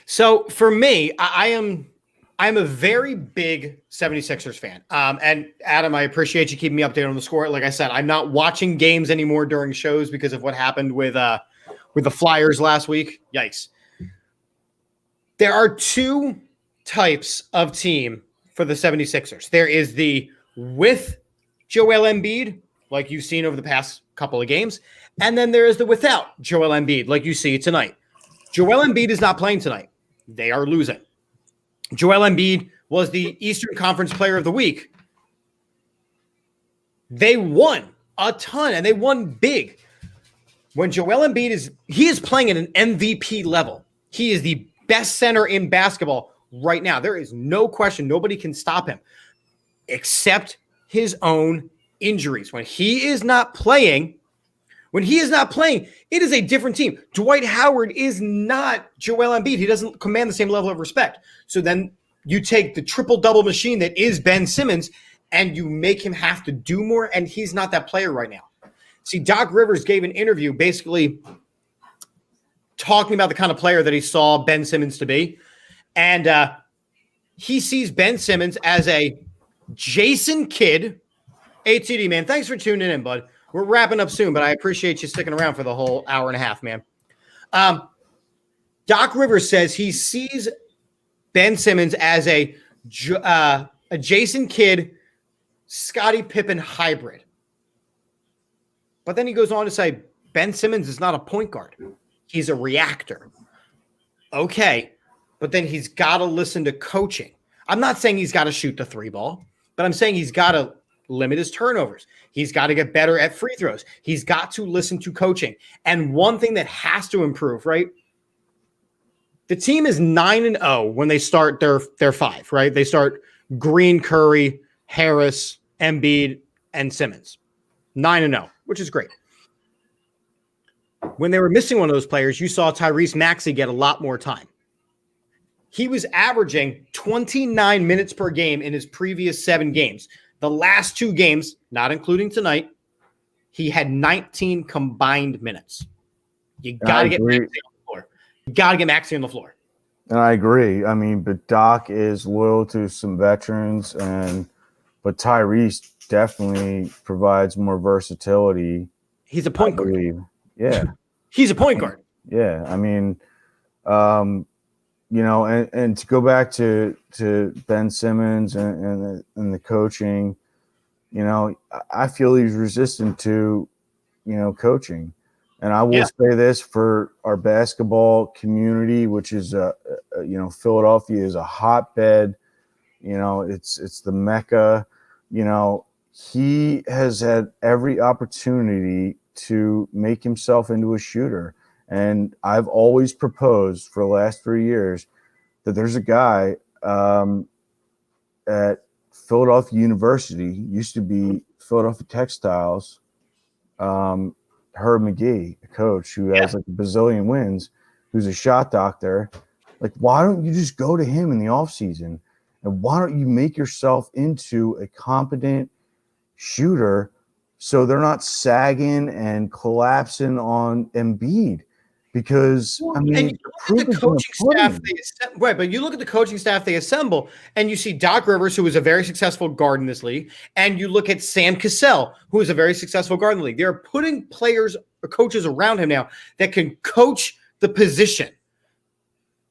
So for me, I'm a very big 76ers fan. And Adam, I appreciate you keeping me updated on the score. Like I said, I'm not watching games anymore during shows because of what happened with the Flyers last week. Yikes. There are two types of team for the 76ers. There is the with Joel Embiid, like you've seen over the past couple of games, and then there is the without Joel Embiid, like you see tonight. Joel Embiid is not playing tonight. They are losing. Joel Embiid was the Eastern Conference Player of the Week. They won a ton, and they won big. When Joel Embiid is playing at an MVP level. He is the best center in basketball right now. There is no question. Nobody can stop him except his own injuries. When he is not playing, it is a different team. Dwight Howard is not Joel Embiid. He doesn't command the same level of respect. So then you take the triple-double machine that is Ben Simmons and you make him have to do more, and he's not that player right now. See, Doc Rivers gave an interview basically talking about the kind of player that he saw Ben Simmons to be. And he sees Ben Simmons as a Jason Kidd. ATD, man, thanks for tuning in, bud. We're wrapping up soon, but I appreciate you sticking around for the whole hour and a half, man. Doc Rivers says he sees Ben Simmons as a Jason Kidd, Scottie Pippen hybrid. But then he goes on to say Ben Simmons is not a point guard. He's a reactor. Okay, but then he's got to listen to coaching. I'm not saying he's got to shoot the three ball, but I'm saying he's got to limit his turnovers. He's got to get better at free throws. He's got to listen to coaching. And one thing that has to improve, right? The team is 9-0 when they start their five, right? They start Green, Curry, Harris, Embiid, and Simmons. 9-0, which is great. When they were missing one of those players, you saw Tyrese Maxey get a lot more time. He was averaging 29 minutes per game in his previous 7 games. The last 2 games, not including tonight, he had 19 combined minutes. You got to get Maxey on the floor. You got to get Maxey on the floor. And I agree. I mean, but Doc is loyal to some veterans, but Tyrese definitely provides more versatility. He's a point guard. Yeah. He's a point guard. Yeah. I mean, you know, and to go back to Ben Simmons and the coaching, you know, I feel he's resistant to, you know, coaching. And I will say this for our basketball community, which is, you know, Philadelphia is a hotbed. You know, it's the Mecca. You know, he has had every opportunity to make himself into a shooter. And I've always proposed for the last 3 years that there's a guy at Philadelphia University, used to be Philadelphia Textiles, Herb McGee, a coach who has like a bazillion wins, who's a shot doctor. Like, why don't you just go to him in the offseason? And why don't you make yourself into a competent shooter so they're not sagging and collapsing on Embiid? Because, I mean, and you look at the coaching staff but you look at the coaching staff they assemble, and you see Doc Rivers, who is a very successful guard in this league, and you look at Sam Cassell, who is a very successful guard in the league. They're putting players or coaches around him now that can coach the position.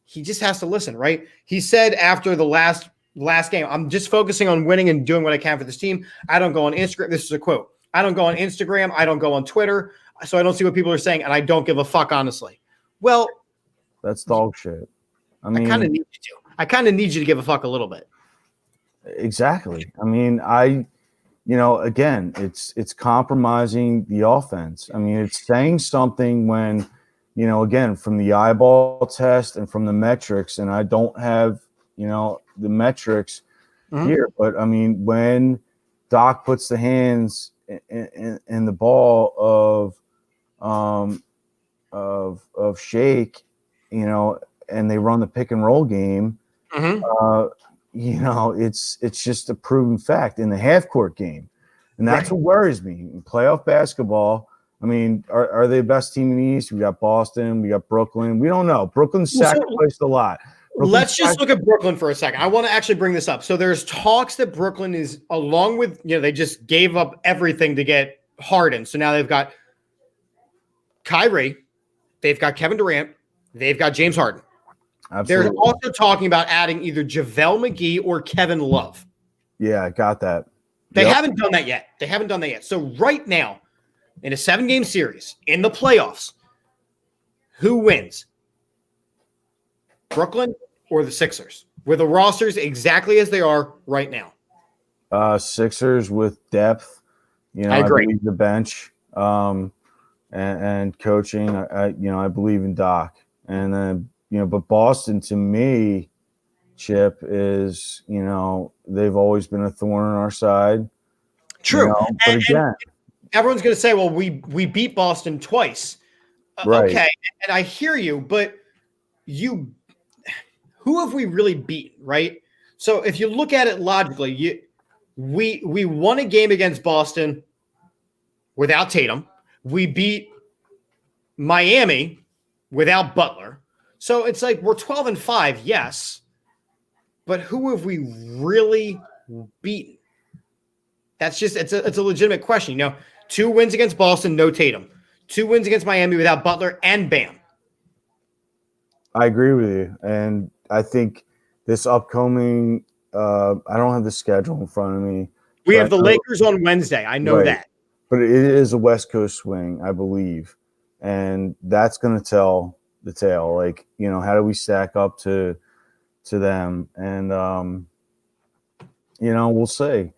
He just has to listen, right? He said after the last game, I'm just focusing on winning and doing what I can for this team. I don't go on Instagram. This is a quote. I don't go on Instagram. I don't go on Twitter. So I don't see what people are saying, and I don't give a fuck, honestly. Well, that's dog shit. I mean, I kind of need you to. I kind of need you to give a fuck a little bit. Exactly. I mean, you know, again, it's compromising the offense. I mean, it's saying something when, you know, again, from the eyeball test and from the metrics, and I don't have, you know, the metrics here, but I mean, when Doc puts the hands in the ball of Shake, you know, and they run the pick and roll game, you know, it's just a proven fact in the half court game. And that's what worries me in playoff basketball. I mean, are they the best team in the East? We got Boston, we got Brooklyn. We don't know. Brooklyn sacrificed a lot. Let's just look at Brooklyn for a second. I want to actually bring this up. So there's talks that Brooklyn is, along with, they just gave up everything to get Harden. So now they've got Kyrie, they've got Kevin Durant, they've got James Harden. Absolutely. They're also talking about adding either JaVale McGee or Kevin Love. Yeah, I got that. They haven't done that yet. So right now, in a 7-game series, in the playoffs, who wins? Brooklyn or the Sixers? With the rosters exactly as they are right now. Sixers with depth. I agree. believe the bench and coaching. I believe in Doc. And then, but Boston to me, Chip, is, they've always been a thorn in our side. True. But again, everyone's going to say, well, we beat Boston twice. Right. Okay. And I hear you, but who have we really beaten, right? So if you look at it logically, we won a game against Boston without Tatum. We beat Miami without Butler. So it's like we're 12-5, yes, but who have we really beaten? That's just it's a legitimate question. 2 wins against Boston, no Tatum. 2 wins against Miami without Butler and Bam. I agree with you, and I think this upcoming. I don't have the schedule in front of me. We have the Lakers on Wednesday. I know that. But it is a West Coast swing, I believe. And that's going to tell the tale. Like, how do we stack up to them? And, we'll see.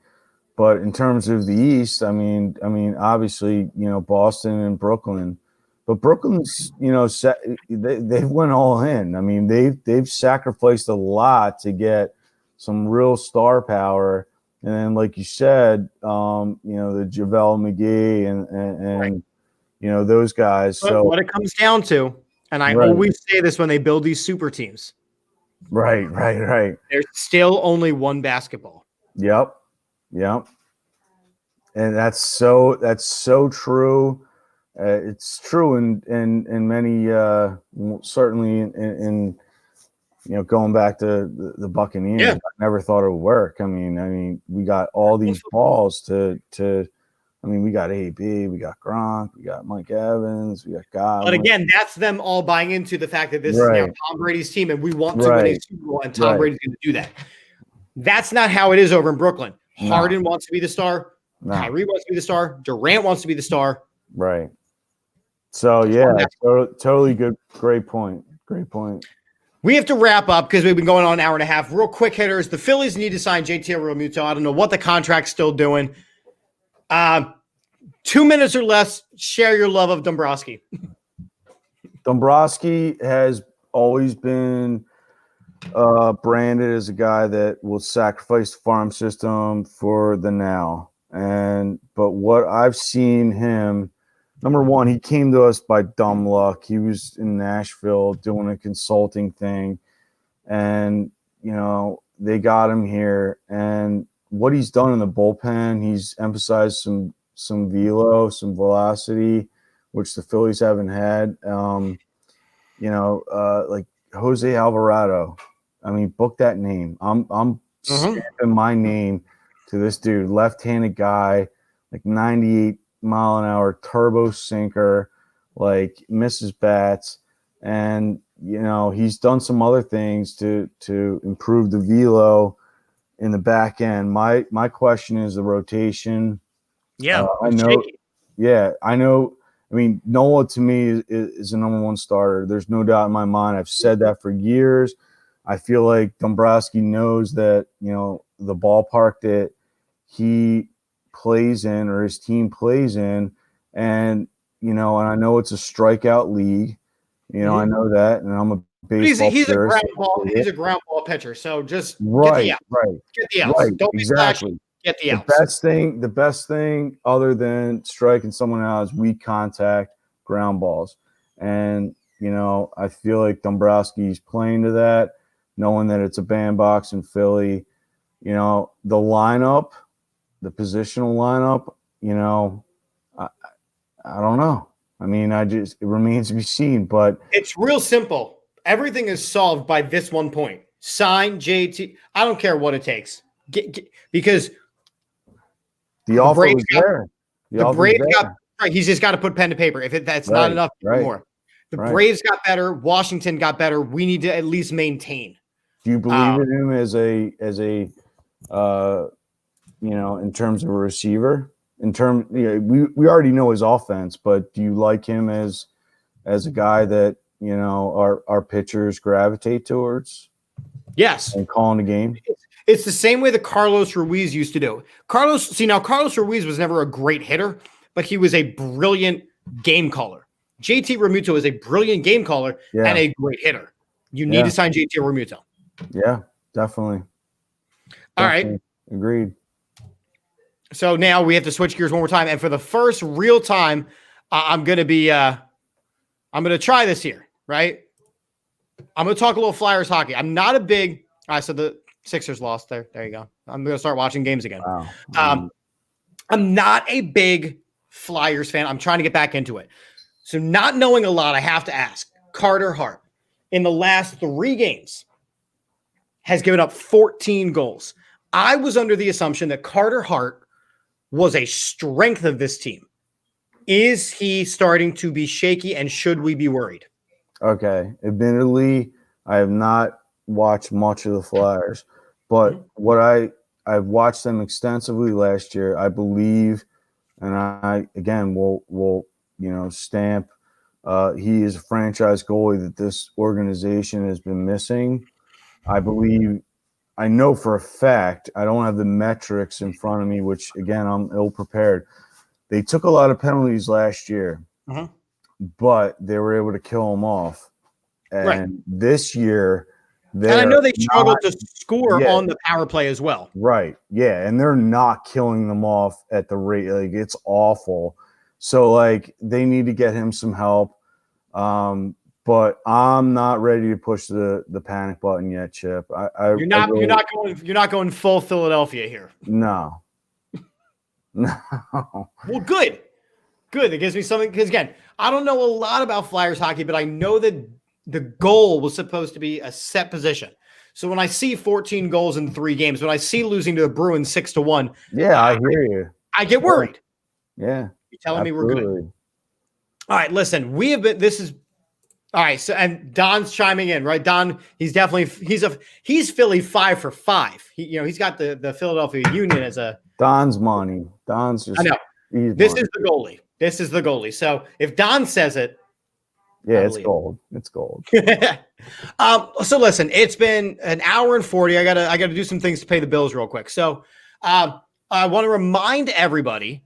But in terms of the East, I mean, obviously, Boston and Brooklyn. But Brooklyn's, they've went all in. I mean, they've sacrificed a lot to get some real star power. And then, like you said, the JaVale McGee and right. Those guys. But so what it comes down to, and I always say this when they build these super teams. Right. There's still only one basketball. Yep. And that's so true. It's true in many, certainly in going back to the Buccaneers, I never thought it would work. I mean, we got all these balls to. We got AB, we got Gronk, we got Mike Evans, we got God. But again, that's them all buying into the fact that this is now Tom Brady's team, and we want to win a Super Bowl, and Tom Brady's going to do that. That's not how it is over in Brooklyn. Harden wants to be the star. Kyrie wants to be the star. Durant wants to be the star. Right. So, totally good. Great point. We have to wrap up because we've been going on an hour and a half. Real quick hitters. The Phillies need to sign JT Realmuto. I don't know what the contract's still doing. 2 minutes or less. Share your love of Dombrowski. Dombrowski has always been branded as a guy that will sacrifice the farm system for the now. But what I've seen him, number one, he came to us by dumb luck. He was in Nashville doing a consulting thing, and they got him here. And what he's done in the bullpen, he's emphasized some velo, some velocity, which the Phillies haven't had. Like Jose Alvarado. Book that name. I'm stamping my name to this dude, left-handed guy, like 98 mile an hour turbo sinker, like misses bats, and he's done some other things to improve the velo in the back end. My question is the rotation. I know. Yeah, I know. Nola to me is a number one starter. There's no doubt in my mind. I've said that for years. I feel like Dombrowski knows that the ballpark that he plays in or his team plays in, and I know it's a strikeout league. I know that, and I'm a baseball he's player. He's a ground ball pitcher. So just get the outs. Right. Don't be flashy. Get the outs. The best thing other than striking someone out is weak contact ground balls. And, I feel like Dombrowski's playing to that, knowing that it's a bandbox in Philly. The lineup, the positional lineup, I don't know. I mean, it remains to be seen, but it's real simple. Everything is solved by this one point. Sign JT. I don't care what it takes. Because the offer was there. The Braves got right. He's just got to put pen to paper. If that's not enough anymore. The Braves got better. Washington got better. We need to at least maintain. Do you believe in him as a in terms of a receiver? We already know his offense, but do you like him as a guy that our pitchers gravitate towards? Yes, and calling the game. It's the same way that Carlos Ruiz used to do. Carlos Ruiz was never a great hitter, but he was a brilliant game caller. JT Realmuto is a brilliant game caller and a great hitter. You need to sign JT Realmuto. Yeah, definitely. All right. Agreed. So now we have to switch gears one more time. And for the first real time, I'm going to try this here, right? I'm going to talk a little Flyers hockey. I'm not a big – all right, so the Sixers lost there. There you go. I'm going to start watching games again. Wow. I'm not a big Flyers fan. I'm trying to get back into it. So not knowing a lot, I have to ask. Carter Hart, in the last 3 games, has given up 14 goals. I was under the assumption that Carter Hart was a strength of this team. Is he starting to be shaky, and should we be worried? Okay. Admittedly, I have not watched much of the Flyers, but what I've watched them extensively last year. I believe, and I again will stamp. He is a franchise goalie that this organization has been missing. I believe. I know for a fact, I don't have the metrics in front of me, which, again, I'm ill-prepared. They took a lot of penalties last year, but they were able to kill them off. And this year, and I know they struggled to score on the power play as well. Right, yeah, and they're not killing them off at the rate. Like, it's awful. So, they need to get him some help. But I'm not ready to push the panic button yet, Chip. You're not going full Philadelphia here. No. Well, good. It gives me something, because again, I don't know a lot about Flyers hockey, but I know that the goal was supposed to be a set position. So when I see 14 goals in 3 games, when I see losing to the Bruins 6-1, I hear you. I get worried. Yeah. You're telling me we're good. All right, listen, all right, so and Don's chiming in, right? Don, he's Philly 5 for 5. He's got the Philadelphia Union as a Don's money. Don's just. I know. This is the goalie. So if Don says it, it's gold. It's gold. So listen, it's been an hour and 40. I gotta do some things to pay the bills real quick. So I want to remind everybody.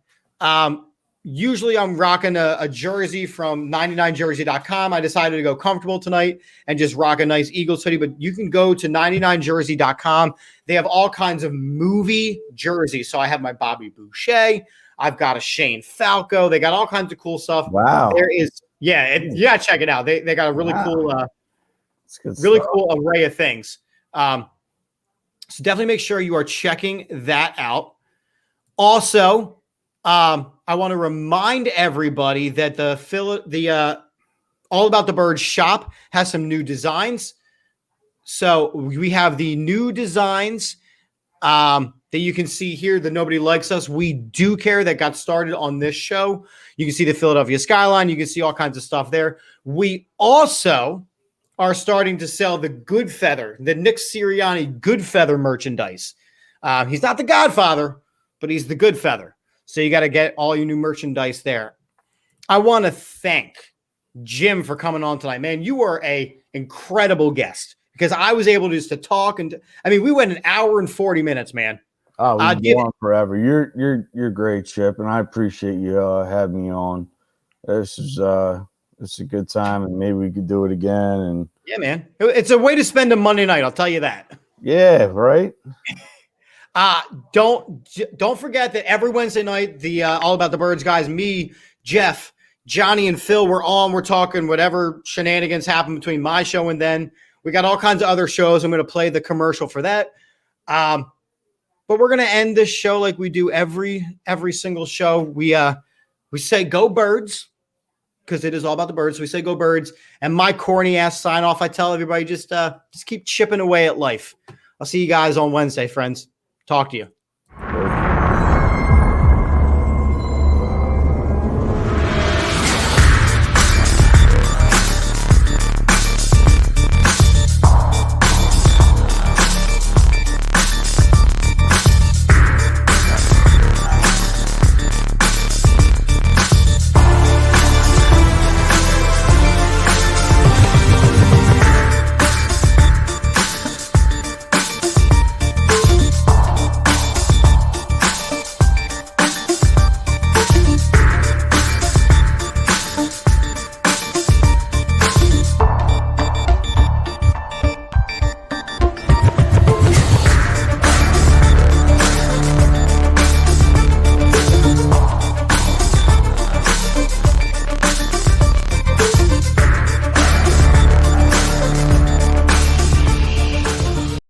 Usually I'm rocking a jersey from 99jersey.com. I decided to go comfortable tonight and just rock a nice Eagles hoodie, but you can go to 99jersey.com. They have all kinds of movie jerseys. So I have my Bobby Boucher. I've got a Shane Falco. They got all kinds of cool stuff. Wow. There is, check it out. They got a really cool array of things. So definitely make sure you are checking that out. Also, I want to remind everybody that the All About the Birds shop has some new designs. So we have the new designs that you can see here, the Nobody Likes Us, We Do Care, that got started on this show. You can see the Philadelphia skyline. You can see all kinds of stuff there. We also are starting to sell the Good Feather, the Nick Sirianni Good Feather merchandise. He's not the Godfather, but he's the Good Feather. So you got to get all your new merchandise there. I want to thank Jim for coming on tonight. Man, you were a incredible guest, because I was able to talk. And we went an hour and 40 minutes, man. Oh, we've been on forever. You're great, Chip, and I appreciate you having me on. This is a good time, and maybe we could do it again. And yeah, man, it's a way to spend a Monday night. I'll tell you that. Yeah, right. Don't forget that every Wednesday night, the All About the Birds guys, me, Jeff, Johnny, and Phil, we're talking whatever shenanigans happen between my show and then. We got all kinds of other shows. I'm going to play the commercial for that. But we're going to end this show like we do every single show. We We say go Birds, because it is all about the Birds. So we say go Birds. And my corny ass sign off, I tell everybody just keep chipping away at life. I'll see you guys on Wednesday, friends. Talk to you.